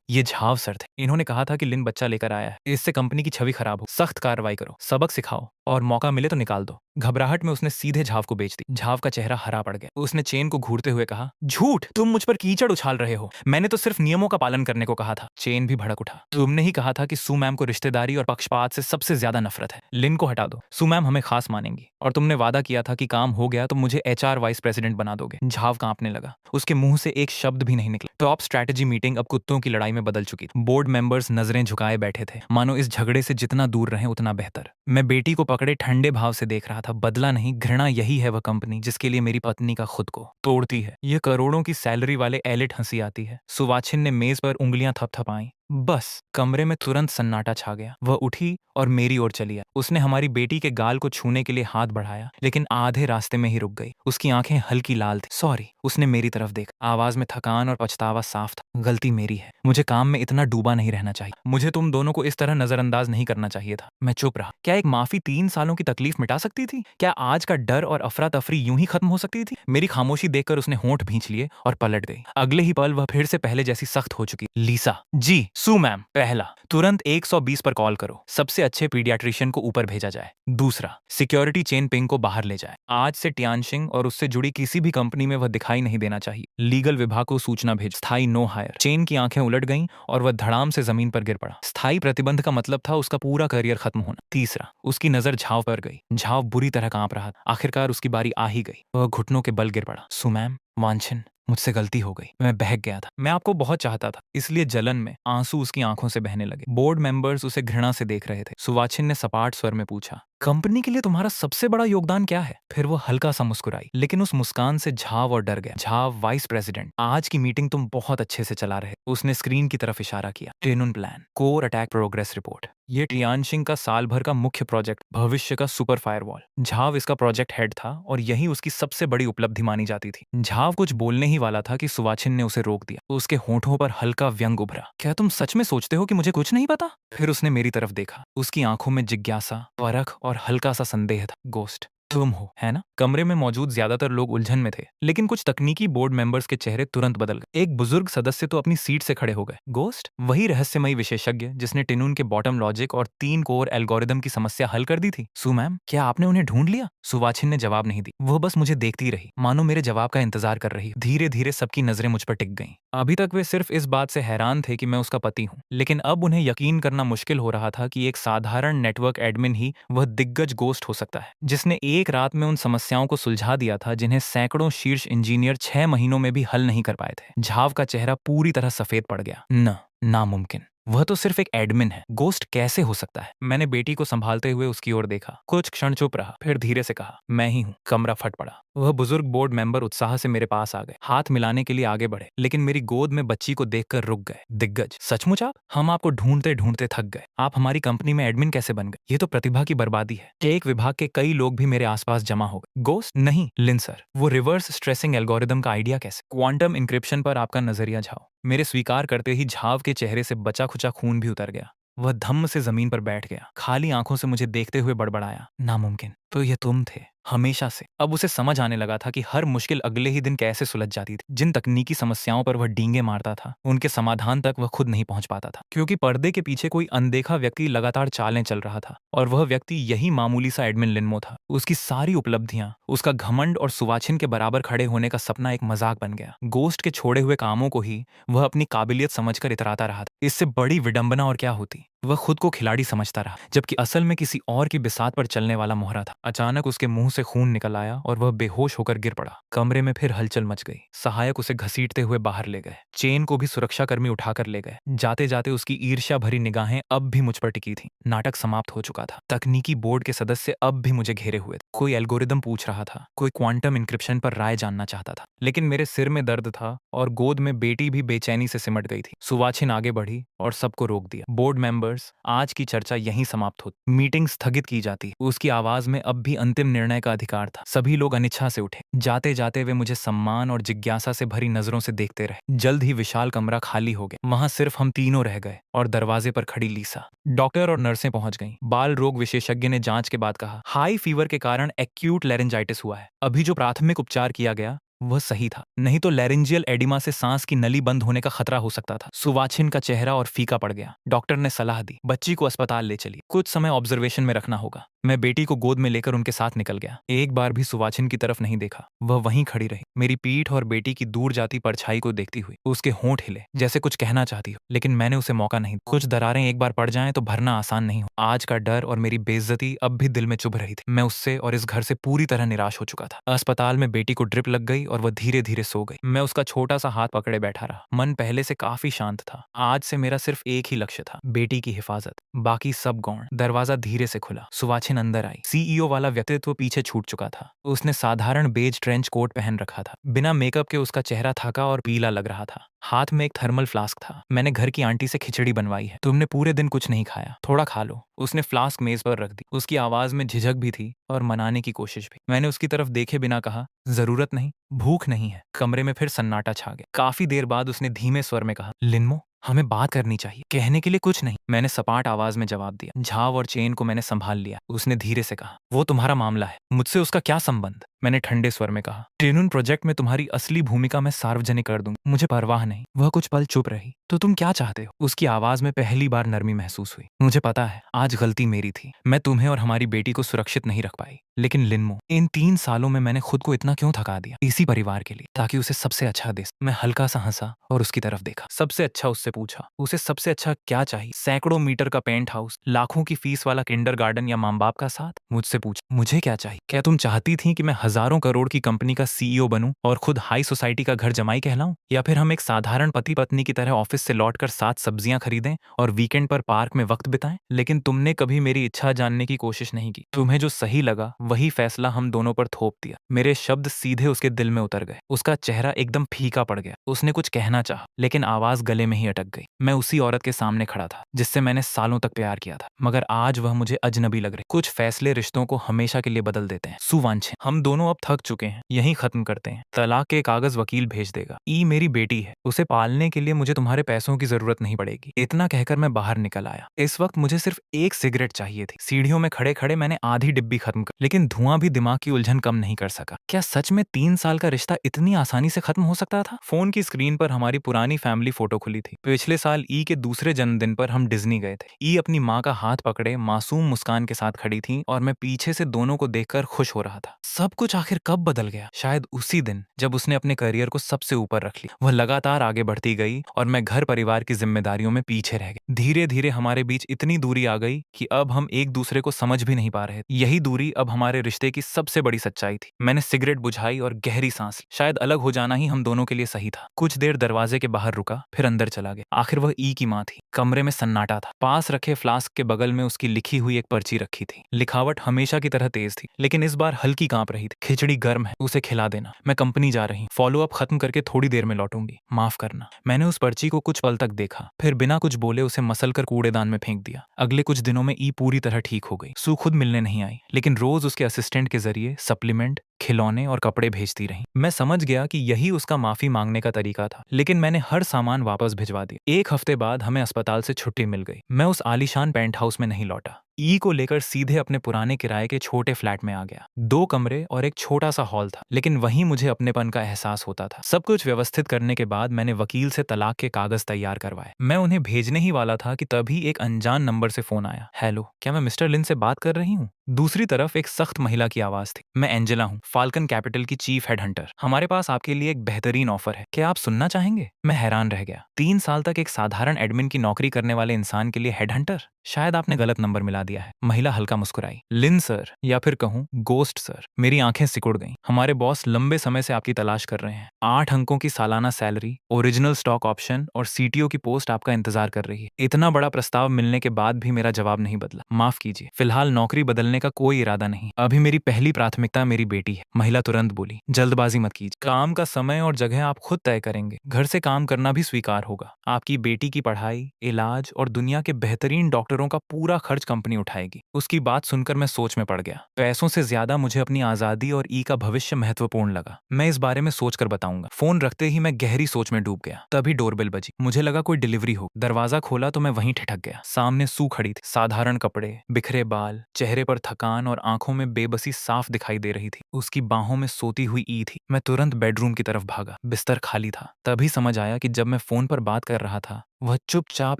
ये झाव सर थे। इन्होंने कहा था कि लिन बच्चा लेकर आया है, इससे कंपनी की छवि खराब हो। सख्त कार्रवाई करो, सबक सिखाओ, और मौका मिले तो निकाल दो। घबराहट में उसने सीधे झाव को बेच दी। झाव का चेहरा हरा पड़ गया। उसने चेन को घूरते हुए कहा, झूठ, तुम मुझ पर कीचड़ उछाल रहे हो। मैंने तो सिर्फ नियमों का पालन करने को कहा था। चेन भी भड़क उठा। तुमने ही कहा था कि सू मैम को रिश्तेदारी और पक्षपात से सबसे ज्यादा नफरत है। लिन को हटा दो, सू मैम हमें खास मानेंगी। और तुमने वादा किया था कि काम हो गया तो मुझे HR वाइस प्रेसिडेंट बना दोगे। झाव कांपने लगा। उसके मुंह से एक शब्द भी नहीं निकला। टॉप स्ट्रैटेजी मीटिंग अब कुत्तों की लड़ाई में बदल चुकी थी। बोर्ड मेंबर्स नजरें झुकाए बैठे थे, मानो इस झगड़े से जितना दूर रहे उतना बेहतर। मैं बेटी को पकड़े ठंडे भाव से देख रहा था। बदला नहीं, घृणा। यही है वह कंपनी जिसके लिए मेरी पत्नी का खुद को तोड़ती है। यह करोड़ों की सैलरी वाले एलिट हंसी आती है। सुवाचिन ने मेज पर उंगलियां थपथपाई। बस कमरे में तुरंत सन्नाटा छा गया। वह उठी और मेरी ओर चली आई। उसने हमारी बेटी के गाल को छूने के लिए हाथ बढ़ाया, लेकिन आधे रास्ते में ही रुक गई। उसकी आंखें हल्की लाल थी। सॉरी, उसने मेरी तरफ देखा। आवाज में थकान और पछतावा साफ था। गलती मेरी है। मुझे काम में इतना डूबा नहीं रहना चाहिए। मुझे तुम दोनों को इस तरह नजरअंदाज नहीं करना चाहिए था। मैं चुप रहा। क्या एक माफी 3 सालों की तकलीफ मिटा सकती थी? क्या आज का डर और अफरा तफरी यूं ही खत्म हो सकती थी? मेरी खामोशी देखकर उसने होंठ भींच लिए और पलट गई। अगले ही पल वह फिर से पहले जैसी सख्त हो चुकी। लीसा। जी सू मैम। पहला, तुरंत 120 पर कॉल करो। सबसे अच्छे पीडियाट्रिशियन को ऊपर भेजा जाए। दूसरा, सिक्योरिटी चेन पिंग को बाहर ले जाए। आज से टियानशिंग और उससे जुड़ी किसी भी कंपनी में वह दिखाई नहीं देना चाहिए। लीगल विभाग को सूचना भेज। स्थायी नो हायर। चेन की आंखें उलट गईं और वह धड़ाम से जमीन पर गिर पड़ा। स्थायी प्रतिबंध का मतलब था उसका पूरा करियर खत्म होना। तीसरा, उसकी नजर झाव पर गई। झाव बुरी तरह कांप रहा था। आखिरकार उसकी बारी आ ही गई। वह घुटनों के बल गिर पड़ा। सू मैम, वांछिन, मुझसे गलती हो गई। मैं बहक गया था। मैं आपको बहुत चाहता था, इसलिए जलन में आंसू उसकी आंखों से बहने लगे। बोर्ड मेंबर्स उसे घृणा से देख रहे थे। सुवाचिन ने सपाट स्वर में पूछा, कंपनी के लिए तुम्हारा सबसे बड़ा योगदान क्या है? फिर वो हल्का सा मुस्कुराई, लेकिन उस मुस्कान से झाव और डर गया। झाव, वाइस प्रेसिडेंट, आज की मीटिंग तुम बहुत अच्छे से चला रहे। उसने स्क्रीन की तरफ इशारा किया। टेनुन plan, core attack progress report. ये टियानशिंग का साल भर का मुख्य प्रोजेक्ट, भविष्य का सुपर फायरवॉल। झाव इसका प्रोजेक्ट हेड था और यही उसकी सबसे बड़ी उपलब्धि मानी जाती थी। झाव कुछ बोलने ही वाला था कि सुवाचिन ने उसे रोक दिया। उसके होठों पर हल्का व्यंग उभरा। क्या तुम सच में सोचते हो कि मुझे कुछ नहीं पता? फिर उसने मेरी तरफ देखा। उसकी आंखों में जिज्ञासा, परख और हल्का सा संदेह था। गोस्ट तुम हो, है ना? कमरे में मौजूद ज्यादातर लोग उलझन में थे, लेकिन कुछ तकनीकी बोर्ड मेंबर्स के चेहरे तुरंत बदल गए। एक बुजुर्ग सदस्य तो अपनी सीट से खड़े हो गए। गोस्ट? वही रहस्यमयी विशेषज्ञ जिसने टिनून के बॉटम लॉजिक और 3 कोर एल्गोरिदम की समस्या हल कर दी थी। सू मैम, क्या आपने उन्हें ढूंढ लिया? सुवाचिन ने जवाब नहीं दी। वो बस मुझे देखती रही, मानो मेरे जवाब का इंतजार कर रही। धीरे धीरे सबकी नजरें मुझ पर टिक गईं। अभी तक वे सिर्फ इस बात से हैरान थे कि मैं उसका पति हूं, लेकिन अब उन्हें यकीन करना मुश्किल हो रहा था कि एक साधारण नेटवर्क एडमिन ही वह दिग्गज गोस्ट हो सकता है, जिसने एक रात में उन समस्याओं को सुलझा दिया था जिन्हें सैकड़ों शीर्ष इंजीनियर 6 महीनों में भी हल नहीं कर पाए थे। झाव का चेहरा पूरी तरह सफेद पड़ गया। नामुमकिन। वह तो सिर्फ एक एडमिन है। गोस्ट कैसे हो सकता है? मैंने बेटी को संभालते हुए उसकी ओर देखा। कुछ क्षण चुप रहा, फिर धीरे से कहा, मैं ही हूं। कमरा फट पड़ा। वह बुजुर्ग बोर्ड मेंबर उत्साह से मेरे पास आ गए, हाथ मिलाने के लिए आगे बढ़े, लेकिन मेरी गोद में बच्ची को देखकर रुक गए। दिग्गज? सचमुच आप? हम आपको ढूंढते ढूंढते थक गए। आप हमारी कंपनी में एडमिन कैसे बन गए? ये तो प्रतिभा की बर्बादी है। एक विभाग के कई लोग भी मेरे आसपास जमा हो गए। गोस्ट? नहीं, लिन सर। वो रिवर्स स्ट्रेसिंग एल्गोरिदम का आइडिया कैसे? क्वांटम इंक्रिप्शन पर आपका नजरिया झाओ। मेरे स्वीकार करते ही झाव के चेहरे से बचा खुचा खून भी उतर गया। वह धम्म से जमीन पर बैठ गया, खाली आंखों से मुझे देखते हुए बड़बड़ाया, नामुमकिन। तो ये तुम थे हमेशा से। अब उसे समझ आने लगा था कि हर मुश्किल अगले ही दिन कैसे सुलझ जाती थी। जिन तकनीकी समस्याओं पर वह डींगे मारता था, उनके समाधान तक वह खुद नहीं पहुंच पाता था, क्योंकि पर्दे के पीछे कोई अनदेखा व्यक्ति लगातार चालें चल रहा था, और वह व्यक्ति यही मामूली सा एडमिन लिनमो था। उसकी सारी उपलब्धियां, उसका घमंड और सुवाचिन के बराबर खड़े होने का सपना एक मजाक बन गया। गोस्ट के छोड़े हुए कामों को ही वह अपनी काबिलियत समझकर इतराता रहा था। इससे बड़ी विडंबना और क्या होती? वह खुद को खिलाड़ी समझता रहा, जबकि असल में किसी और की बिसात पर चलने वाला मोहरा था। अचानक उसके मुंह से खून निकल आया और वह बेहोश होकर गिर पड़ा। कमरे में फिर हलचल मच गई। सहायक उसे घसीटते हुए बाहर ले गए। चेन को भी सुरक्षाकर्मी उठाकर ले गए। जाते जाते उसकी ईर्ष्या भरी निगाहें अब भी मुझ पर टिकी थीं। नाटक समाप्त हो चुका था। तकनीकी बोर्ड के सदस्य अब भी मुझे घेरे हुए थे। कोई एल्गोरिदम पूछ रहा था, कोई क्वांटम इंक्रिप्शन पर राय जानना चाहता था, लेकिन मेरे सिर में दर्द था और गोद में बेटी भी बेचैनी से सिमट गई थी। सुवाचिन आगे बढ़ी और सबको रोक दिया। बोर्ड मेंबर्स, आज की चर्चा यहीं समाप्त होती। मीटिंग स्थगित की जाती। उसकी आवाज में अब भी अंतिम निर्णय का अधिकार था। सभी लोग अनिच्छा से उठे। जाते जाते वे मुझे सम्मान और जिज्ञासा से भरी नजरों से देखते रहे। जल्द ही विशाल कमरा खाली हो गया। वहां सिर्फ हम तीनों रह गए और दरवाजे पर खड़ी लीसा। डॉक्टर और नर्सें पहुंच गईं। बाल रोग विशेषज्ञ ने जांच के बाद कहा, हाई फीवर के कारण एक्यूट लेरेंजाइटिस हुआ है। अभी जो प्राथमिक उपचार किया गया वह सही था, नहीं तो लैरिंजियल एडिमा से सांस की नली बंद होने का खतरा हो सकता था। सुवाचिन का चेहरा और फीका पड़ गया। डॉक्टर ने सलाह दी, बच्ची को अस्पताल ले चलिए, कुछ समय ऑब्जर्वेशन में रखना होगा। मैं बेटी को गोद में लेकर उनके साथ निकल गया। एक बार भी सुवाचिन की तरफ नहीं देखा, वह वहीं खड़ी रही, मेरी पीठ और बेटी की दूर जाती परछाई को देखती हुई। उसके होंठ हिले, जैसे कुछ कहना चाहती हो, लेकिन मैंने उसे मौका नहीं दिया। कुछ दरारें एक बार पड़ जाएं तो भरना आसान नहीं हो। आज का डर और मेरी बेइज्जती अब भी दिल में चुभ रही थी। मैं उससे और इस घर से पूरी तरह निराश हो चुका था। अस्पताल में बेटी को ड्रिप लग गई और वह धीरे धीरे सो गई। मैं उसका छोटा सा हाथ पकड़े बैठा रहा। मन पहले से काफी शांत था। आज से मेरा सिर्फ एक ही लक्ष्य था, बेटी की हिफाजत, बाकी सब गौण। दरवाजा धीरे से खुला, सुवाचिन अंदर आई। सीईओ वाला व्यक्तित्व पीछे छूट चुका था। उसने साधारण बेज ट्रेंच कोट पहन रखा था। बिना मेकअप के उसका चेहरा थका और पीला लग रहा था। हाथ में एक थर्मल फ्लास्क था। मैंने घर की आंटी से खिचड़ी बनवाई है, तुमने पूरे दिन कुछ नहीं खाया, थोड़ा खा लो। उसने फ्लास्क मेज पर रख दी। उसकी आवाज में झिझक भी थी और मनाने की कोशिश भी। मैंने उसकी तरफ देखे बिना कहा, जरूरत नहीं, भूख नहीं है। कमरे में फिर सन्नाटा छा गया। काफी देर बाद उसने धीमे स्वर में कहा, लिन्मो, हमें बात करनी चाहिए। कहने के लिए कुछ नहीं, मैंने सपाट आवाज में जवाब दिया। झाव और चेन को मैंने संभाल लिया। उसने धीरे से कहा, वो तुम्हारा मामला है, मुझसे उसका क्या संबंध? मैंने ठंडे स्वर में कहा, टेनुन प्रोजेक्ट में तुम्हारी असली भूमिका मैं सार्वजनिक कर दूंगी, मुझे परवाह नहीं। वह कुछ पल चुप रही। तो तुम क्या चाहते हो? उसकी आवाज में पहली बार नरमी महसूस हुई। मुझे पता है, आज गलती मेरी थी। मैं तुम्हें और हमारी बेटी को सुरक्षित नहीं रख पाई। लेकिन लिन्मो, इन 3 सालों में मैंने खुद को इतना क्यों थका दिया? इसी परिवार के लिए, ताकि उसे सबसे अच्छा दे। मैं हल्का सा हंसा और उसकी तरफ देखा। सबसे अच्छा उससे पूछा? उसे सबसे अच्छा क्या चाहिए? सैकड़ों मीटर का पेंट हाउस, लाखों की फीस वाला किंडरगार्टन या माँ बाप का साथ? मुझसे पूछा, मुझे क्या चाहिए? क्या तुम चाहती थी कि मैं हजारों करोड़ की कंपनी का सीईओ बनूं और खुद हाई सोसाइटी का घर जमाई कहलाऊं? या फिर हम एक साधारण पति पत्नी की तरह ऑफिस से लौटकर साथ सब्जियां खरीदें और वीकेंड पर पार्क में वक्त बिताएं? लेकिन तुमने कभी मेरी इच्छा जानने की कोशिश नहीं की। तुम्हें जो सही लगा वही फैसला हम दोनों पर थोप दिया। मेरे शब्द सीधे उसके दिल में उतर गए। उसका चेहरा एकदम फीका पड़ गया। उसने कुछ कहना चाहा, लेकिन आवाज गले में ही अटक गई। मैं उसी औरत के सामने खड़ा था जिससे मैंने सालों तक प्यार किया था, मगर आज वह मुझे अजनबी लग रही। कुछ फैसले रिश्तों को हमेशा के लिए बदल देते हैं। सुवांछे, हम दोनों अब थक चुके हैं, यहीं खत्म करते हैं। तलाक के कागज वकील भेज देगा। ई मेरी बेटी है, उसे पालने के लिए मुझे तुम्हारे पैसों की जरूरत नहीं पड़ेगी। इतना कहकर मैं बाहर निकल आया। इस वक्त मुझे सिर्फ एक सिगरेट चाहिए थी। सीढ़ियों में खड़े खड़े मैंने आधी डिब्बी खत्म कर, लेकिन धुआं भी दिमाग की उलझन कम नहीं कर सका। क्या सच में 3 साल का रिश्ता इतनी आसानी से खत्म हो सकता था? फोन की स्क्रीन पर हमारी पुरानी फैमिली फोटो खुली थी। पिछले साल ई के दूसरे जन्मदिन पर हम डिज्नी गए थे। ई अपनी माँ का हाथ पकड़े मासूम मुस्कान के साथ खड़ी थी और मैं पीछे से दोनों को देखकर खुश हो रहा था। सब कुछ आखिर कब बदल गया? शायद उसी दिन जब उसने अपने करियर को सबसे ऊपर रख लिया। वह लगातार आगे बढ़ती गई और मैं घर परिवार की जिम्मेदारियों में पीछे रह गया। धीरे धीरे हमारे बीच इतनी दूरी आ गई कि अब हम एक दूसरे को समझ भी नहीं पा रहे। यही दूरी अब हमारे रिश्ते की सबसे बड़ी सच्चाई थी। मैंने सिगरेट बुझाई और गहरी सांस ली। शायद अलग हो जाना ही हम दोनों के लिए सही था। कुछ देर दरवाजे के बाहर रुका, फिर अंदर चला गया। आखिर वह ई की माँ थी। कमरे में सन्नाटा था। पास रखे फ्लास्क के बगल में उसकी लिखी हुई एक पर्ची रखी थी। लिखावट हमेशा की तरह तेज थी, लेकिन इस बार हल्की कांप रही थी। खिचड़ी गर्म है, उसे खिला देना। मैं कंपनी जा रही, फॉलो अप खत्म करके थोड़ी देर में लौटूंगी, माफ करना। मैंने उस पर्ची को कुछ पल तक देखा, फिर बिना कुछ बोले उसे मसलकर कूड़ेदान में फेंक दिया। अगले कुछ दिनों में ई पूरी तरह ठीक हो गई। सू खुद मिलने नहीं आई, लेकिन रोज उसके असिस्टेंट के जरिए सप्लीमेंट, खिलौने और कपड़े भेजती रही। मैं समझ गया कि यही उसका माफी मांगने का तरीका था, लेकिन मैंने हर सामान वापस भिजवा दिया। 1 हफ्ते बाद हमें अस्पताल से छुट्टी मिल गई। मैं उस आलीशान पेंट हाउस में नहीं लौटा। ई को लेकर सीधे अपने पुराने किराए के छोटे फ्लैट में आ गया। 2 कमरे और एक छोटा सा हॉल था, लेकिन वहीं मुझे अपनेपन का एहसास होता था। सब कुछ व्यवस्थित करने के बाद मैंने वकील से तलाक के कागज तैयार करवाए। मैं उन्हें भेजने ही वाला था कि तभी एक अनजान नंबर से फोन आया। हेलो, क्या मैं मिस्टर लिन से बात कर रही हूँ? दूसरी तरफ एक सख्त महिला की आवाज थी। मैं एंजेला हूँ, फाल्कन कैपिटल की चीफ हेडहंटर। हमारे पास आपके लिए एक बेहतरीन ऑफर है, क्या आप सुनना चाहेंगे? मैं हैरान रह गया। 3 साल तक एक साधारण एडमिन की नौकरी करने वाले इंसान के लिए हेडहंटर? शायद आपने गलत नंबर मिला दिया है। महिला हल्का मुस्कुराई। लिन सर, या फिर कहूँ गोस्ट सर। मेरी आंखें सिकुड़ गईं। हमारे बॉस लंबे समय से आपकी तलाश कर रहे हैं। 8 अंकों की सालाना सैलरी, ओरिजिनल स्टॉक ऑप्शन और सीटीओ की पोस्ट आपका इंतजार कर रही है। इतना बड़ा प्रस्ताव मिलने के बाद भी मेरा जवाब नहीं बदला। माफ कीजिए, फिलहाल नौकरी बदलने का कोई इरादा नहीं। अभी मेरी पहली प्राथमिकता मेरी बेटी है। महिला तुरंत बोली। जल्दबाजी मत कीजिए, काम का समय और जगह आप खुद तय करेंगे। घर से काम करना भी स्वीकार होगा। आपकी बेटी की पढ़ाई, इलाज और दुनिया के बेहतरीन डॉक्टरों का पूरा खर्च कंपनी उठाएगी। उसकी बात सुनकर मैं सोच में पड़ गया। पैसों से ज्यादा मुझे अपनी आजादी और ई का भविष्य महत्वपूर्ण लगा। मैं इस बारे में सोचकर बताऊंगा। फोन रखते ही मैं गहरी सोच में डूब गया। तभी डोरबेल बजी। मुझे लगा कोई डिलीवरी हो। दरवाजा खोला तो मैं वहीं ठिठक गया। सामने सू खड़ी थी। साधारण कपड़े, बिखरे बाल, चेहरे पर थकान और आंखों में बेबसी साफ दिखाई दे रही थी। उसकी बाहों में सोती हुई ई थी। मैं तुरंत बेडरूम की तरफ भागा। बिस्तर खाली था। तभी समझ आया कि जब मैं फोन पर बात कर रहा था, वह चुपचाप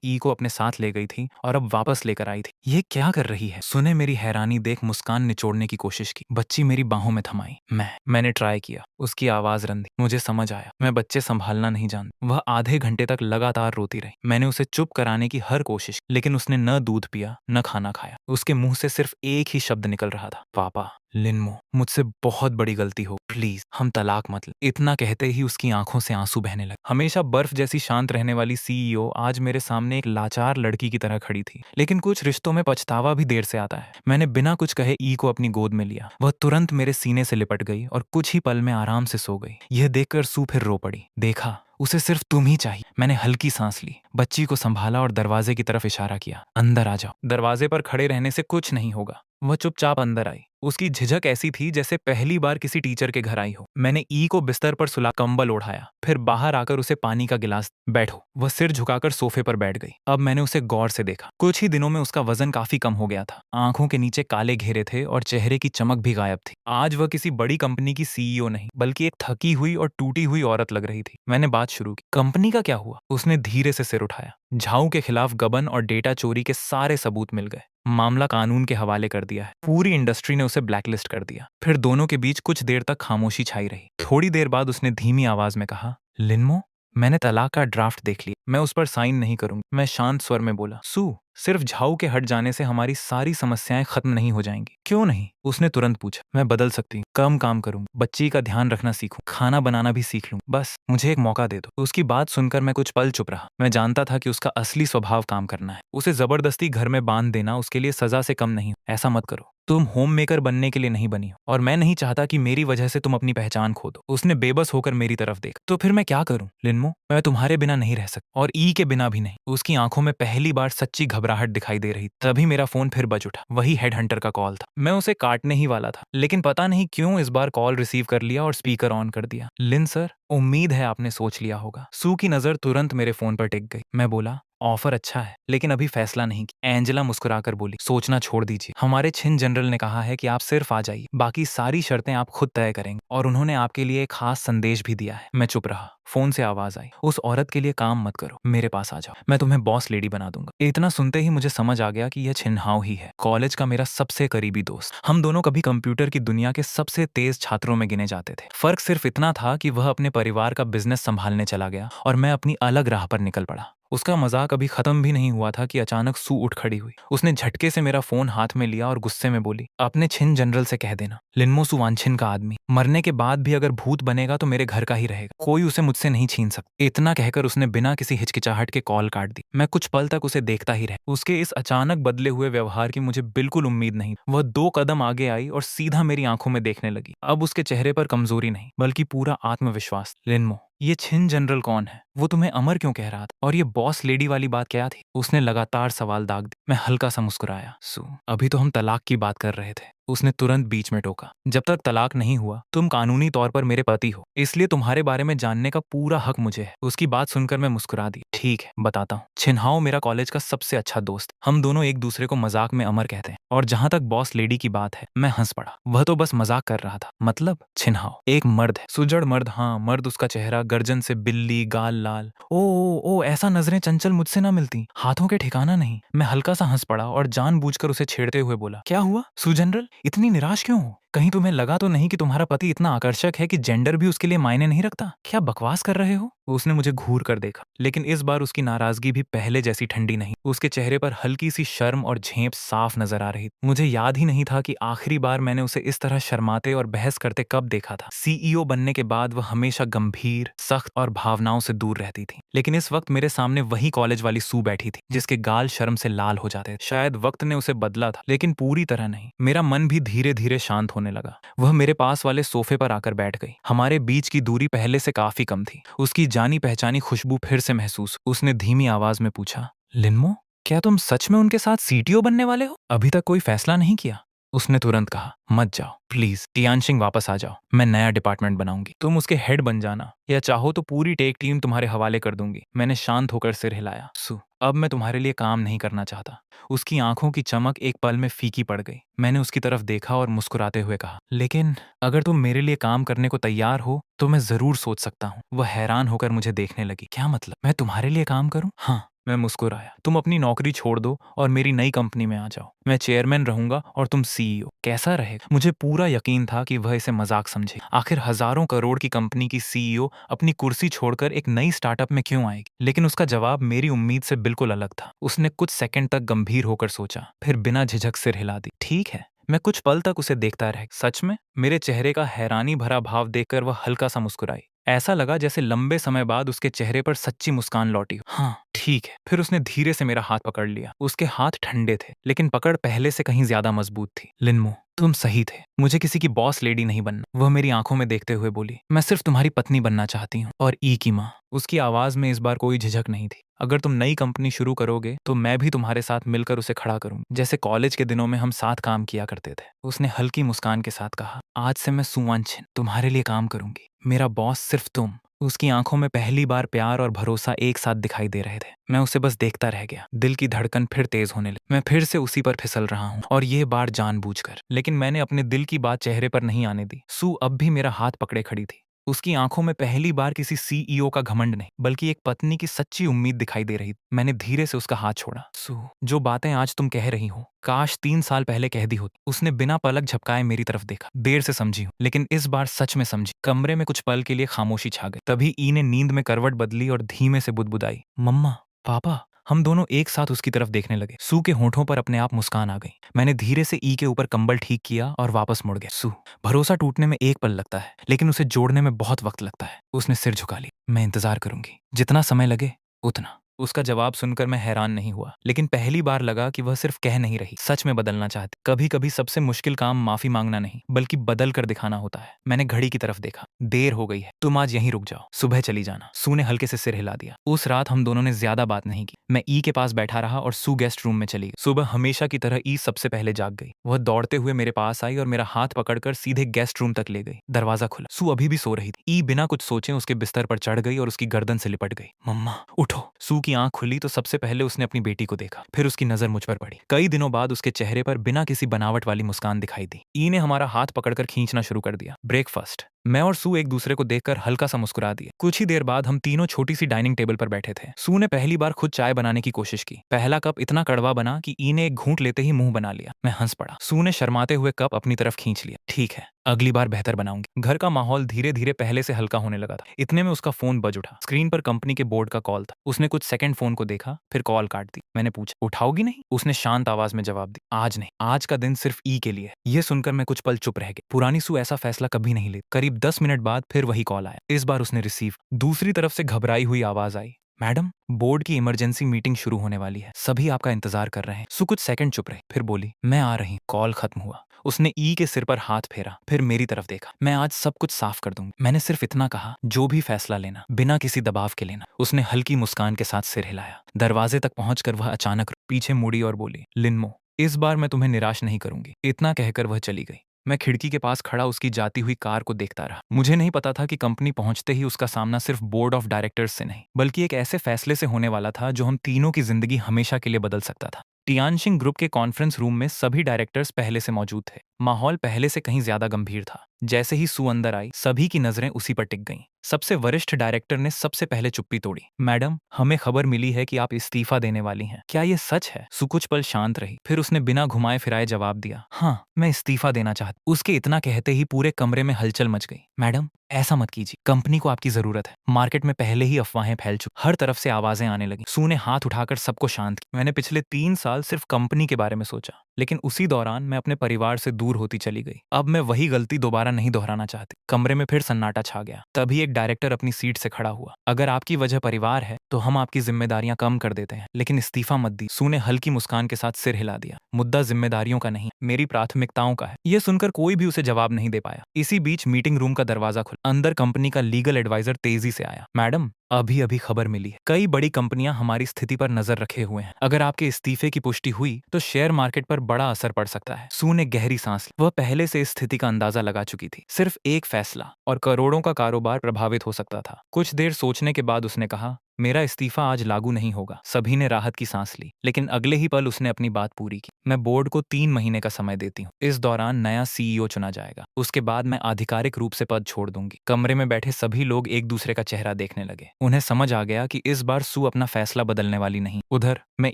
ई को अपने साथ ले गई थी और अब वापस लेकर आई थी। ये क्या कर रही है? सुने मेरी हैरानी देख मुस्कान निचोड़ने की कोशिश की। बच्ची मेरी बाहों में थमाई। मैंने ट्राई किया। उसकी आवाज रंधी। मुझे समझ आया, मैं बच्चे संभालना नहीं जानती। वह आधे घंटे तक लगातार रोती रही। मैंने उसे चुप कराने की हर कोशिश, लेकिन उसने न दूध पिया न खाना खाया। उसके मुंह से सिर्फ एक ही शब्द निकल रहा था, पापा। लिनमो, मुझसे बहुत बड़ी गलती हो, प्लीज हम तलाक मत ले। इतना कहते ही उसकी आंखों से आंसू बहने लगे। हमेशा बर्फ जैसी शांत रहने वाली सीईओ आज मेरे सामने एक लाचार लड़की की तरह खड़ी थी। लेकिन कुछ रिश्तों में पछतावा भी देर से आता है। मैंने बिना कुछ कहे ई को अपनी गोद में लिया। वह तुरंत मेरे सीने से लिपट गई और कुछ ही पल में आराम से सो गई। यह देखकर सू फिर रो पड़ी। देखा, उसे सिर्फ तुम ही चाहिए। मैंने हल्की सांस ली, बच्ची को संभाला और दरवाजे की तरफ इशारा किया, अंदर आ जाओ। दरवाजे पर खड़े रहने से कुछ नहीं होगा। वह चुपचाप अंदर आई। उसकी झिझक ऐसी थी जैसे पहली बार किसी टीचर के घर आई हो। मैंने ई को बिस्तर पर सुला कंबल ओढ़ाया, फिर बाहर आकर उसे पानी का गिलास। बैठो। वह सिर झुकाकर सोफे पर बैठ गई। अब मैंने उसे गौर से देखा। कुछ ही दिनों में उसका वजन काफी कम हो गया था। आंखों के नीचे काले घेरे थे और चेहरे की चमक भी गायब थी। आज वह किसी बड़ी कंपनी की सीईओ नहीं, बल्कि एक थकी हुई और टूटी हुई औरत लग रही थी। मैंने बात शुरू की, कंपनी का क्या हुआ? उसने धीरे से सिर उठाया। झाऊ के खिलाफ गबन और डेटा चोरी के सारे सबूत मिल गए। मामला कानून के हवाले कर दिया है। पूरी इंडस्ट्री ने उसे ब्लैकलिस्ट कर दिया। फिर दोनों के बीच कुछ देर तक खामोशी छाई रही। थोड़ी देर बाद उसने धीमी आवाज में कहा, लिनमो, मैंने तलाक का ड्राफ्ट देख लिया। मैं उस पर साइन नहीं करूंगी। मैं शांत स्वर में बोला, सू, सिर्फ झाऊ के हट जाने से हमारी सारी समस्याएं खत्म नहीं हो जाएंगी। क्यों नहीं? उसने तुरंत पूछा। मैं बदल सकती हूँ, कम काम करूंगी, बच्ची का ध्यान रखना सीखूं, खाना बनाना भी सीख लूं। बस मुझे एक मौका दे दो। उसकी बात सुनकर मैं कुछ पल चुप रहा। मैं जानता था कि उसका असली स्वभाव काम करना है। उसे जबरदस्ती घर में बांध देना उसके लिए सजा से कम नहीं। ऐसा मत करो। तुम होम मेकर बनने के लिए नहीं बनी हो, और मैं नहीं चाहता कि मेरी वजह से तुम अपनी पहचान खो दो। उसने बेबस होकर मेरी तरफ देखा। तो फिर मैं क्या करूं लिनमो? मैं तुम्हारे बिना नहीं रह सकता, और ई के बिना भी नहीं। उसकी आंखों में पहली बार सच्ची घबराहट दिखाई दे रही। तभी मेरा फोन फिर बज उठा। वही हेडहंटर का कॉल था। मैं उसे काटने ही वाला था, लेकिन पता नहीं क्यों इस बार कॉल रिसीव कर लिया और स्पीकर ऑन कर दिया। लिन सर, उम्मीद है आपने सोच लिया होगा। सू की नजर तुरंत मेरे फोन पर टिक गई। मैं बोला, ऑफर अच्छा है, लेकिन अभी फैसला नहीं किया। एंजेला मुस्कुराकर बोली, सोचना छोड़ दीजिए। हमारे छिन जनरल ने कहा है कि आप सिर्फ आ जाइए, बाकी सारी शर्तें आप खुद तय करेंगे, और उन्होंने आपके लिए एक खास संदेश भी दिया है। मैं चुप रहा। फोन से आवाज आई, उस औरत के लिए काम मत करो, मेरे पास आ जाओ, मैं तुम्हें बॉस लेडी बना दूंगा। इतना सुनते ही मुझे समझ आ गया कि यह छिनहाव ही है, कॉलेज का मेरा सबसे करीबी दोस्त। हम दोनों कभी कंप्यूटर की दुनिया के सबसे तेज छात्रों में गिने जाते थे। फर्क सिर्फ इतना था कि वह अपने परिवार का बिजनेस संभालने चला गया और मैं अपनी अलग राह पर निकल पड़ा। उसका मजाक अभी खत्म भी नहीं हुआ था कि अचानक सू उठ खड़ी हुई। उसने झटके से मेरा फोन हाथ में लिया और गुस्से में बोली, अपने छिन जनरल से कह देना, लिनमो सु वांछिन का आदमी मरने के बाद भी अगर भूत बनेगा तो मेरे घर का ही रहेगा, कोई उसे मुझसे नहीं छीन सकता। इतना कहकर उसने बिना किसी हिचकिचाहट के कॉल काट दी। मैं कुछ पल तक उसे देखता ही रहा। उसके इस अचानक बदले हुए व्यवहार की मुझे बिल्कुल उम्मीद नहीं। वह 2 कदम आगे आई और सीधा मेरी आंखों में देखने लगी। अब उसके चेहरे पर कमजोरी नहीं, बल्कि पूरा आत्मविश्वास। लिनमो, ये छिन जनरल कौन है? वो तुम्हें अमर क्यों कह रहा था? और ये बॉस लेडी वाली बात क्या थी? उसने लगातार सवाल दाग दिए। मैं हल्का सा मुस्कुराया। सू, अभी तो हम तलाक की बात कर रहे थे। उसने तुरंत बीच में टोका, जब तक तलाक नहीं हुआ तुम कानूनी तौर पर मेरे पति हो, इसलिए तुम्हारे बारे में जानने का पूरा हक मुझे है। उसकी बात सुनकर मैं मुस्कुरा दी। ठीक है, बताता हूँ। छिनहाओ मेरा कॉलेज का सबसे अच्छा दोस्त। हम दोनों एक दूसरे को मजाक में अमर कहते हैं, और जहां तक बॉस लेडी की बात है, मैं हंस पड़ा। वह तो बस मजाक कर रहा था। मतलब छिनहाओ एक मर्द है, सुजड़ मर्द। हाँ, मर्द। उसका चेहरा गर्जन से बिल्ली, गाल लाल। ओ, ऐसा नजरें चंचल मुझसे ना मिलती, हाथों के ठिकाना नहीं। मैं हल्का सा हंस पड़ा और जानबूझकर उसे छेड़ते हुए बोला, क्या हुआ सू जनरल, इतनी निराश क्यों हो? कहीं तुम्हें लगा तो नहीं कि तुम्हारा पति इतना आकर्षक है कि जेंडर भी उसके लिए मायने नहीं रखता? क्या बकवास कर रहे हो? उसने मुझे घूर कर देखा, लेकिन इस बार उसकी नाराजगी भी पहले जैसी ठंडी नहीं। उसके चेहरे पर हल्की सी शर्म और झेप साफ नजर आ रही। मुझे याद ही नहीं था कि आखिरी बार मैंने उसे इस तरह शर्माते और बहस करते कब देखा था। सीईओ बनने के बाद वह हमेशा गंभीर, सख्त और भावनाओं से दूर रहती थी, लेकिन इस वक्त मेरे सामने वही कॉलेज वाली सू बैठी थी, जिसके गाल शर्म से लाल हो जाते थे। शायद वक्त ने उसे बदला था, लेकिन पूरी तरह नहीं। मेरा मन भी धीरे धीरे शांत होने लगा। वह मेरे पास वाले सोफे पर आकर बैठ गई। हमारे बीच की दूरी पहले से काफी कम थी। उसकी जानी पहचानी खुशबू फिर से महसूस। उसने धीमी आवाज में पूछा, लिनमो, क्या तुम सच में उनके साथ सीटीओ बनने वाले हो? अभी तक कोई फैसला नहीं किया? उसने तुरंत कहा, मत जाओ प्लीज, टियानशिंग वापस आ जाओ, मैं नया डिपार्टमेंट बनाऊंगी, तुम उसके हेड बन जाना, या चाहो तो पूरी टेक टीम तुम्हारे हवाले कर दूंगी। मैंने शांत होकर सिर हिलाया। सु, अब मैं तुम्हारे लिए काम नहीं करना चाहता। उसकी आंखों की चमक एक पल में फीकी पड़ गई। मैंने उसकी तरफ देखा और मुस्कुराते हुए कहा, लेकिन अगर तुम मेरे लिए काम करने को तैयार हो तो मैं जरूर सोच सकता हूँ। वह हैरान होकर मुझे देखने लगी। क्या मतलब, मैं तुम्हारे लिए काम करूँ? हाँ, मैं मुस्कुराया। तुम अपनी नौकरी छोड़ दो और मेरी नई कंपनी में आ जाओ। मैं चेयरमैन रहूंगा और तुम सीईओ। कैसा रहेगा? मुझे पूरा यकीन था कि वह इसे मजाक समझे। आखिर हजारों करोड़ की कंपनी की सीईओ अपनी कुर्सी छोड़कर एक नई स्टार्टअप में क्यों आएगी? लेकिन उसका जवाब मेरी उम्मीद से बिल्कुल अलग था। उसने कुछ सेकंड तक गंभीर होकर सोचा, फिर बिना झिझक सिर हिला दी। ठीक है। मैं कुछ पल तक उसे देखता रह। सच में? मेरे चेहरे का हैरानी भरा भाव देखकर वह हल्का सा मुस्कुराई। ऐसा लगा जैसे लंबे समय बाद उसके चेहरे पर सच्ची मुस्कान लौटी हो। हाँ ठीक है। फिर उसने धीरे से मेरा हाथ पकड़ लिया। उसके हाथ ठंडे थे, लेकिन पकड़ पहले से कहीं ज्यादा मजबूत थी। लिनमो, तुम सही थे। मुझे किसी की बॉस लेडी नहीं बनना। वह मेरी आंखों में देखते हुए बोली, मैं सिर्फ तुम्हारी पत्नी बनना चाहती हूँ, और ई की माँ। उसकी आवाज में इस बार कोई झिझक नहीं थी। अगर तुम नई कंपनी शुरू करोगे तो मैं भी तुम्हारे साथ मिलकर उसे खड़ा करूंगी, जैसे कॉलेज के दिनों में हम साथ काम किया करते थे। उसने हल्की मुस्कान के साथ कहा, आज से मैं सुवांशिन तुम्हारे लिए काम करूंगी। मेरा बॉस सिर्फ तुम। उसकी आंखों में पहली बार प्यार और भरोसा एक साथ दिखाई दे रहे थे। मैं उसे बस देखता रह गया। दिल की धड़कन फिर तेज होने लगी। मैं फिर से उसी पर फिसल रहा हूँ, और ये बार जानबूझकर। लेकिन मैंने अपने दिल की बात चेहरे पर नहीं आने दी। सू अब भी मेरा हाथ पकड़े खड़ी थी। उसकी आंखों में पहली बार किसी सीईओ का घमंड नहीं, बल्कि एक पत्नी की सच्ची उम्मीद दिखाई दे रही थी। मैंने धीरे से उसका हाथ छोड़ा। सू, जो बातें आज तुम कह रही हो, काश 3 साल पहले कह दी होती। उसने बिना पलक झपकाए मेरी तरफ देखा। देर से समझी हूँ, लेकिन इस बार सच में समझी। कमरे में कुछ पल के लिए खामोशी छा गई। तभी ई ने नींद में करवट बदली और धीमे से बुदबुदाई, मम्मा, पापा। हम दोनों एक साथ उसकी तरफ देखने लगे। सू के होठों पर अपने आप मुस्कान आ गई। मैंने धीरे से ई के ऊपर कंबल ठीक किया और वापस मुड़ गया। सू, भरोसा टूटने में एक पल लगता है, लेकिन उसे जोड़ने में बहुत वक्त लगता है। उसने सिर झुका लिया। मैं इंतजार करूंगी, जितना समय लगे उतना। उसका जवाब सुनकर मैं हैरान नहीं हुआ, लेकिन पहली बार लगा कि वह सिर्फ कह नहीं रही, सच में बदलना चाहती। कभी कभी सबसे मुश्किल काम माफी मांगना नहीं, बल्कि बदल कर दिखाना होता है। मैंने घड़ी की तरफ देखा। देर हो गई है, तुम आज यहीं रुक जाओ, सुबह चली जाना। सू ने हल्के से सिर हिला दिया। उस रात हम दोनों ने ज्यादा बात नहीं की। मैं ई के पास बैठा रहा और सू गेस्ट रूम में चली गई। सुबह हमेशा की तरह ई सबसे पहले जाग गई। वह दौड़ते हुए मेरे पास आई और मेरा हाथ पकड़कर सीधे गेस्ट रूम तक ले गई। दरवाजा खुला। सू अभी भी सो रही थी। ई बिना कुछ सोचे उसके बिस्तर पर चढ़ गई और उसकी गर्दन से लिपट गई। मम्मा, उठो। सू की आंख खुली तो सबसे पहले उसने अपनी बेटी को देखा, फिर उसकी नजर मुझ पर पड़ी। कई दिनों बाद उसके चेहरे पर बिना किसी बनावट वाली मुस्कान दिखाई दी। ई ने हमारा हाथ पकड़कर खींचना शुरू कर दिया। ब्रेकफास्ट। मैं और सू एक दूसरे को देखकर हल्का सा मुस्कुरा दिए। कुछ ही देर बाद हम तीनों छोटी सी डाइनिंग टेबल पर बैठे थे। सू ने पहली बार खुद चाय बनाने की कोशिश की। पहला कप इतना कड़वा बना कि ई ने एक घूंट लेते ही मुंह बना लिया। मैं हंस पड़ा। सू ने शर्माते हुए कप अपनी तरफ खींच लिया। ठीक है, अगली बार बेहतर बनाऊंगी। घर का माहौल धीरे धीरे पहले से हल्का होने लगा था। इतने में उसका फोन बज उठा। स्क्रीन पर कंपनी के बोर्ड का कॉल था। उसने कुछ सेकंड फोन को देखा, फिर कॉल काट दी। मैंने पूछा, उठाओगी नहीं? उसने शांत आवाज में जवाब दिया, आज नहीं, आज का दिन सिर्फ ई के लिए। यह सुनकर मैं कुछ पल चुप रह गया। पुरानी सू ऐसा फैसला कभी नहीं लेती। करीब 10 मिनट बाद फिर वही कॉल आया। इस बार उसने रिसीव। दूसरी तरफ से घबराई हुई आवाज आई, मैडम, बोर्ड की इमरजेंसी मीटिंग शुरू होने वाली है, सभी आपका इंतजार कर रहे हैं। सू कुछ सेकंड चुप रही, फिर बोली, मैं आ रही हूं। कॉल खत्म हुआ। उसने ई के सिर पर हाथ फेरा, फिर मेरी तरफ देखा। मैं आज सब कुछ साफ कर दूंगी। मैंने सिर्फ इतना कहा, जो भी फैसला लेना, बिना किसी दबाव के लेना। उसने हल्की मुस्कान के साथ सिर हिलाया। दरवाजे तक पहुंचकर वह अचानक पीछे मुड़ी और बोली, लिनमो, इस बार मैं तुम्हें निराश नहीं करूंगी। इतना कहकर वह चली गई। मैं खिड़की के पास खड़ा उसकी जाती हुई कार को देखता रहा। मुझे नहीं पता था कि कंपनी पहुंचते ही उसका सामना सिर्फ बोर्ड ऑफ डायरेक्टर्स से नहीं, बल्कि एक ऐसे फैसले से होने वाला था जो हम तीनों की जिंदगी हमेशा के लिए बदल सकता था। टियानशिंग ग्रुप के कॉन्फ्रेंस रूम में सभी डायरेक्टर्स पहले से मौजूद थे। माहौल पहले से कहीं ज्यादा गंभीर था। जैसे ही सू अंदर आई, सभी की नजरें उसी पर टिक गईं। सबसे वरिष्ठ डायरेक्टर ने सबसे पहले चुप्पी तोड़ी। मैडम, हमें खबर मिली है कि आप इस्तीफा देने वाली हैं। क्या ये सच है? सू कुछ पल शांत रही, फिर उसने बिना घुमाए फिराए जवाब दिया, हाँ, मैं इस्तीफा देना चाहती। उसके इतना कहते ही पूरे कमरे में हलचल मच गई। मैडम, ऐसा मत कीजिए, कंपनी को आपकी जरूरत है। मार्केट में पहले ही अफवाहें फैल चुकी। हर तरफ से आवाजें आने लगी। सू ने हाथ उठाकर सबको शांत किया। मैंने पिछले 3 साल सिर्फ कंपनी के बारे में सोचा, लेकिन उसी दौरान मैं अपने परिवार से दूर होती चली गई। अब मैं वही गलती दोबारा नहीं दोहराना चाहती। कमरे में फिर सन्नाटा छा गया। तभी एक डायरेक्टर अपनी सीट से खड़ा हुआ। अगर आपकी वजह परिवार है तो हम आपकी जिम्मेदारियां कम कर देते हैं, लेकिन इस्तीफा मत दी। सू ने हल्की मुस्कान के साथ सिर हिला दिया। मुद्दा जिम्मेदारियों का नहीं, मेरी प्राथमिकताओं का है। यह सुनकर कोई भी उसे जवाब नहीं दे पाया। इसी बीच मीटिंग रूम का दरवाजा खुला। अंदर कंपनी का लीगल एडवाइजर तेजी से आया। मैडम, अभी अभी खबर मिली है, कई बड़ी कंपनियां हमारी स्थिति पर नजर रखे हुए हैं। अगर आपके इस्तीफे की पुष्टि हुई तो शेयर मार्केट पर बड़ा असर पड़ सकता है। सू ने गहरी सांस ली। वह पहले से इस स्थिति का अंदाजा लगा चुकी थी। सिर्फ एक फैसला और करोड़ों का कारोबार प्रभावित हो सकता था। कुछ देर सोचने के बाद उसने कहा, मेरा इस्तीफा आज लागू नहीं होगा। सभी ने राहत की सांस ली, लेकिन अगले ही पल उसने अपनी बात पूरी की। मैं बोर्ड को 3 महीने का समय देती हूँ। इस दौरान नया सीईओ चुना जाएगा। उसके बाद मैं आधिकारिक रूप से पद छोड़ दूंगी। कमरे में बैठे सभी लोग एक दूसरे का चेहरा देखने लगे। उन्हें समझ आ गया कि इस बार सू अपना फैसला बदलने वाली नहीं। उधर मैं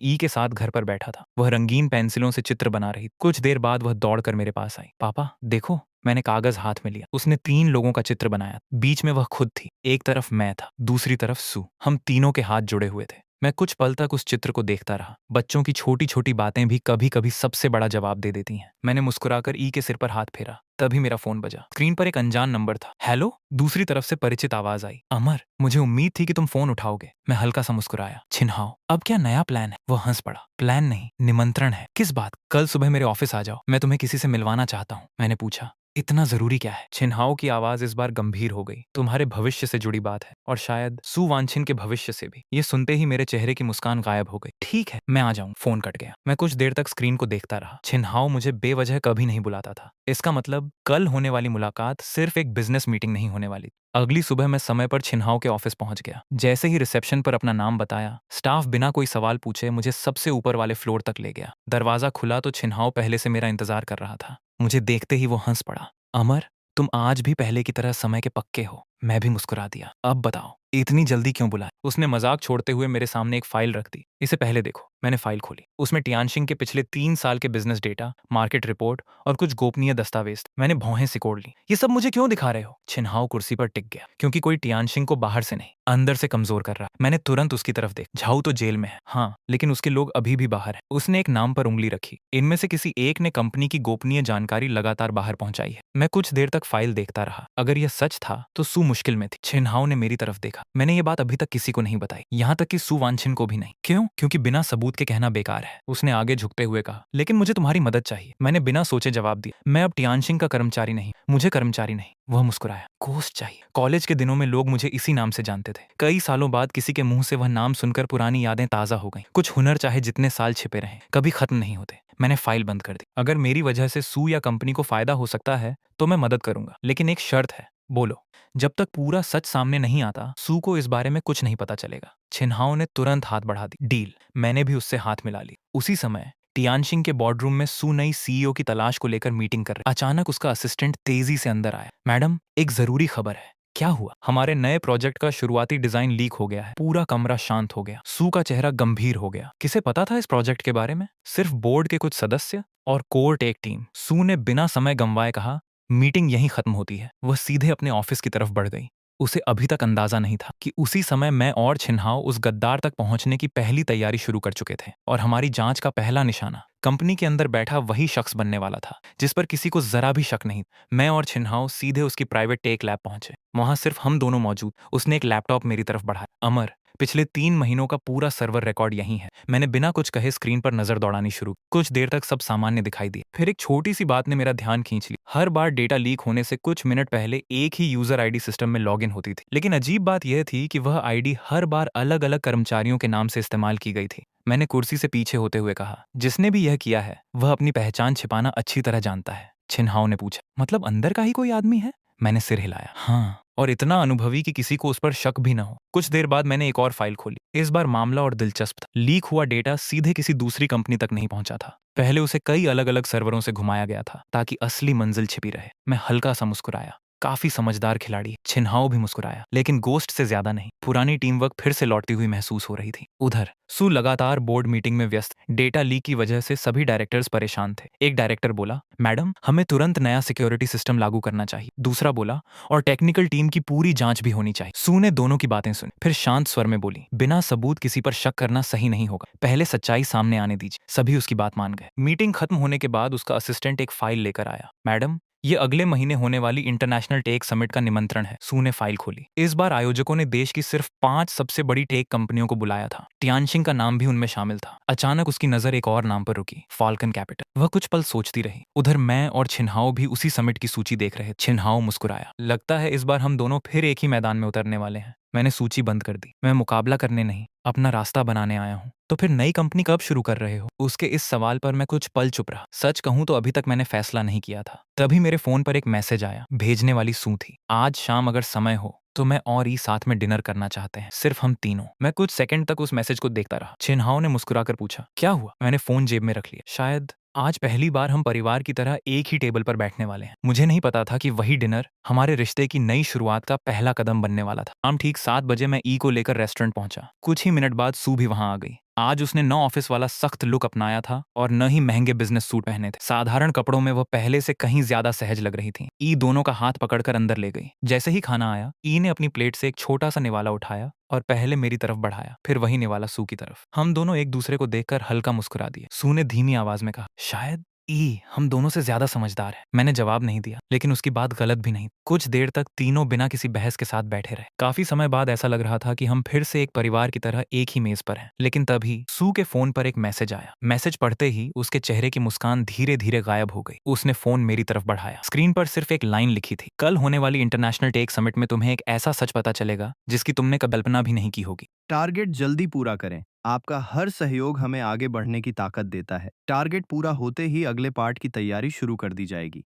ई के साथ घर पर बैठा था। वह रंगीन पेंसिलों से चित्र बना रही। कुछ देर बाद वह दौड़कर मेरे पास आई। पापा देखो। मैंने कागज हाथ में लिया। उसने 3 लोगों का चित्र बनाया। बीच में वह खुद थी। एक तरफ मैं था, दूसरी तरफ सू। हम तीनों के हाथ जुड़े हुए थे। मैं कुछ पल तक उस चित्र को देखता रहा। बच्चों की छोटी छोटी बातें भी कभी कभी सबसे बड़ा जवाब दे देती हैं। मैंने मुस्कुराकर ई के सिर पर हाथ फेरा। तभी मेरा फोन बजा। स्क्रीन पर एक अनजान नंबर था। हेलो। दूसरी तरफ से परिचित आवाज आई। अमर, मुझे उम्मीद थी कि तुम फोन उठाओगे। मैं हल्का सा मुस्कुराया। छिनहाओ, अब क्या नया प्लान है? वो हंस पड़ा। प्लान नहीं, निमंत्रण है। किस बात? कल सुबह मेरे ऑफिस आ जाओ। मैं तुम्हें किसी से मिलवाना चाहता हूँ। मैंने पूछा, इतना जरूरी क्या है? छिनहाओ की आवाज इस बार गंभीर हो गई। तुम्हारे भविष्य से जुड़ी बात है, और शायद सू वांछिन के भविष्य से भी। ये सुनते ही मेरे चेहरे की मुस्कान गायब हो गई। ठीक है, मैं आ जाऊं। फोन कट गया। मैं कुछ देर तक स्क्रीन को देखता रहा। छिनहाओ मुझे बेवजह कभी नहीं बुलाता था। इसका मतलब कल होने वाली मुलाकात सिर्फ एक बिजनेस मीटिंग नहीं होने वाली। अगली सुबह मैं समय पर छिनहाओ के ऑफिस पहुंच गया। जैसे ही रिसेप्शन पर अपना नाम बताया, स्टाफ बिना कोई सवाल पूछे मुझे सबसे ऊपर वाले फ्लोर तक ले गया। दरवाजा खुला तो छिनहाओ पहले से मेरा इंतजार कर रहा था। मुझे देखते ही वो हंस पड़ा। अमर, तुम आज भी पहले की तरह समय के पक्के हो। मैं भी मुस्कुरा दिया। अब बताओ, इतनी जल्दी क्यों बुलाया? उसने मजाक छोड़ते हुए मेरे सामने एक फाइल रख दी। इसे पहले देखो। मैंने फाइल खोली। उसमें टियानशिंग के पिछले 3 साल के बिजनेस डेटा, मार्केट रिपोर्ट और कुछ गोपनीय दस्तावेज। मैंने भौहें सिकोड़ ली। ये सब मुझे क्यों दिखा रहे हो? छिनहाओ कुर्सी पर टिक गया। क्योंकि कोई टियानशिंग को बाहर से नहीं, अंदर से कमजोर कर रहा। मैंने तुरंत उसकी तरफ देखा। झाऊ तो जेल में है, हाँ, लेकिन उसके लोग अभी भी बाहर हैं। उसने एक नाम पर उंगली रखी। इनमें से किसी एक ने कंपनी की गोपनीय जानकारी लगातार बाहर पहुंचाई है। मैं कुछ देर तक फाइल देखता रहा। अगर यह सच था तो सू मुश्किल में थी। छिनहाओ ने मेरी तरफ देखा। मैंने ये बात अभी तक किसी को नहीं बताई, यहाँ तक कि सू वांछिन को भी नहीं। क्यों? क्योंकि बिना सबूत के कहना बेकार है। उसने आगे झुकते हुए कहा, लेकिन मुझे तुम्हारी मदद चाहिए। मैंने बिना सोचे जवाब दिया, मैं अब टियानशिंग का कर्मचारी नहीं, मुझे कर्मचारी नहीं। वह मुस्कुराया। कोस्ट चाहिए। कॉलेज के दिनों में लोग मुझे इसी नाम से जानते थे। कई सालों बाद किसी के मुंह से वह नाम सुनकर पुरानी यादें ताजा हो गईं। कुछ हुनर चाहे जितने साल छिपे रहें, कभी खत्म नहीं होते। मैंने फाइल बंद कर दी। अगर मेरी वजह से सू या कंपनी को फायदा हो सकता है तो मैं मदद करूंगा, लेकिन एक शर्त है। बोलो। जब तक पूरा सच सामने नहीं आता, सू को इस बारे में कुछ नहीं पता चलेगा। छिनहाओ ने तुरंत हाथ बढ़ा दी। डील। मैंने भी उससे हाथ मिला ली। उसी समय टियानशिंग के बोर्डरूम में सू नई सीईओ की तलाश को लेकर मीटिंग कर रही। अचानक उसका असिस्टेंट तेजी से अंदर आया। मैडम, एक जरूरी खबर है। क्या हुआ? हमारे नए प्रोजेक्ट का शुरुआती डिजाइन लीक हो गया है। पूरा कमरा शांत हो गया। सू का चेहरा गंभीर हो गया। किसे पता था इस प्रोजेक्ट के बारे में? सिर्फ बोर्ड के कुछ सदस्य और कोर्ट एक टीम। सू ने बिना समय गंवाए कहा, मीटिंग यहीं खत्म होती है। वह सीधे अपने ऑफिस की तरफ बढ़ गई। उसे अभी तक अंदाजा नहीं था कि उसी समय मैं और छिनहाओ उस गद्दार तक पहुंचने की पहली तैयारी शुरू कर चुके थे, और हमारी जांच का पहला निशाना कंपनी के अंदर बैठा वही शख्स बनने वाला था जिस पर किसी को जरा भी शक नहीं। मैं और छिनहाओ सीधे उसकी प्राइवेट टेक लैब पहुंचे। वहां सिर्फ हम दोनों मौजूद। उसने एक लैपटॉप मेरी तरफ बढ़ाया। अमर, पिछले 3 महीनों का पूरा सर्वर रिकॉर्ड यहीं है। मैंने बिना कुछ कहे स्क्रीन पर नजर दौड़ानी शुरू। कुछ देर तक सब सामान्य दिखाई दिया। फिर एक छोटी सी बात ने मेरा ध्यान खींच लिया। हर बार डेटा लीक होने से कुछ मिनट पहले एक ही यूजर आईडी सिस्टम में लॉगिन होती थी, लेकिन अजीब बात यह थी कि वह आईडी हर बार अलग अलग कर्मचारियों के नाम से इस्तेमाल की गई थी। मैंने कुर्सी से पीछे होते हुए कहा, जिसने भी यह किया है वह अपनी पहचान छिपाना अच्छी तरह जानता है। छिनहाओ ने पूछा, मतलब अंदर का ही कोई आदमी है? मैंने सिर हिलाया। हाँ, और इतना अनुभवी कि किसी को उस पर शक भी न हो। कुछ देर बाद मैंने एक और फाइल खोली। इस बार मामला और दिलचस्प था। लीक हुआ डेटा सीधे किसी दूसरी कंपनी तक नहीं पहुंचा था। पहले उसे कई अलग अलग सर्वरों से घुमाया गया था ताकि असली मंजिल छिपी रहे। मैं हल्का सा मुस्कुराया। काफी समझदार खिलाड़ी। छिनहाओ भी मुस्कुराया, लेकिन गोस्ट से ज्यादा नहीं। पुरानी टीम वर्क फिर से लौटती हुई महसूस हो रही थी। उधर सू लगातार बोर्ड मीटिंग में व्यस्त। डेटा लीक की वजह से सभी डायरेक्टर्स परेशान थे। एक डायरेक्टर बोला, मैडम, हमें तुरंत नया सिक्योरिटी सिस्टम लागू करना चाहिए। दूसरा बोला, और टेक्निकल टीम की पूरी जांच भी होनी चाहिए। सू ने दोनों की बातें सुनी, फिर शांत स्वर में बोली, बिना सबूत किसी पर शक करना सही नहीं होगा। पहले सच्चाई सामने आने दीजिए। सभी उसकी बात मान गए। मीटिंग खत्म होने के बाद उसका असिस्टेंट एक फाइल लेकर आया। मैडम, ये अगले महीने होने वाली इंटरनेशनल टेक समिट का निमंत्रण है। सू ने फाइल खोली। इस बार आयोजकों ने देश की सिर्फ 5 सबसे बड़ी टेक कंपनियों को बुलाया था। टियानशिंग का नाम भी उनमें शामिल था। अचानक उसकी नजर एक और नाम पर रुकी, फाल्कन कैपिटल। वह कुछ पल सोचती रही। उधर मैं और छिनहाओ भी उसी समिट की सूची देख रहे। छिनहाओ मुस्कुराया। लगता है इस बार हम दोनों फिर एक ही मैदान में उतरने वाले हैं। मैंने सूची बंद कर दी। मैं मुकाबला करने नहीं, अपना रास्ता बनाने आया हूँ। तो फिर नई कंपनी कब शुरू कर रहे हो? उसके इस सवाल पर मैं कुछ पल चुप रहा। सच कहूँ तो अभी तक मैंने फैसला नहीं किया था। तभी मेरे फोन पर एक मैसेज आया। भेजने वाली सू थी। आज शाम अगर समय हो तो मैं और ई साथ में डिनर करना चाहते हैं, सिर्फ हम तीनों। मैं कुछ सेकंड तक उस मैसेज को देखता रहा। छिनहाओ ने मुस्कुराकर पूछा, क्या हुआ? मैंने फोन जेब में रख लिया। शायद आज पहली बार हम परिवार की तरह एक ही टेबल पर बैठने वाले हैं। मुझे नहीं पता था कि वही डिनर हमारे रिश्ते की नई शुरुआत का पहला कदम बनने वाला था। शाम ठीक 7 बजे मैं ई को लेकर रेस्टोरेंट पहुंचा। कुछ ही मिनट बाद सू भी वहां आ गई। आज उसने न ऑफिस वाला सख्त लुक अपनाया था और न ही महंगे बिजनेस सूट पहने थे। साधारण कपड़ों में वह पहले से कहीं ज्यादा सहज लग रही थी। ई दोनों का हाथ पकड़कर अंदर ले गई। जैसे ही खाना आया, ई ने अपनी प्लेट से एक छोटा सा निवाला उठाया और पहले मेरी तरफ बढ़ाया, फिर वही निवाला सू की तरफ। हम दोनों एक दूसरे को देखकर हल्का मुस्कुरा दिए। सू ने धीमी आवाज में कहा, शायद ई हम दोनों से ज्यादा समझदार है। मैंने जवाब नहीं दिया, लेकिन उसकी बात गलत भी नहीं। कुछ देर तक तीनों बिना किसी बहस के साथ बैठे रहे। काफी समय बाद ऐसा लग रहा था कि हम फिर से एक परिवार की तरह एक ही मेज पर हैं। लेकिन तभी सू के फोन पर एक मैसेज आया। मैसेज पढ़ते ही उसके चेहरे की मुस्कान धीरे धीरे गायब हो गई। उसने फोन मेरी तरफ बढ़ाया। स्क्रीन पर सिर्फ एक लाइन लिखी थी, कल होने वाली इंटरनेशनल टेक समिट में तुम्हें एक ऐसा सच पता चलेगा जिसकी तुमने कल्पना भी नहीं की होगी। टारगेट जल्दी पूरा करें। आपका हर सहयोग हमें आगे बढ़ने की ताकत देता है। टारगेट पूरा होते ही अगले पार्ट की तैयारी शुरू कर दी जाएगी।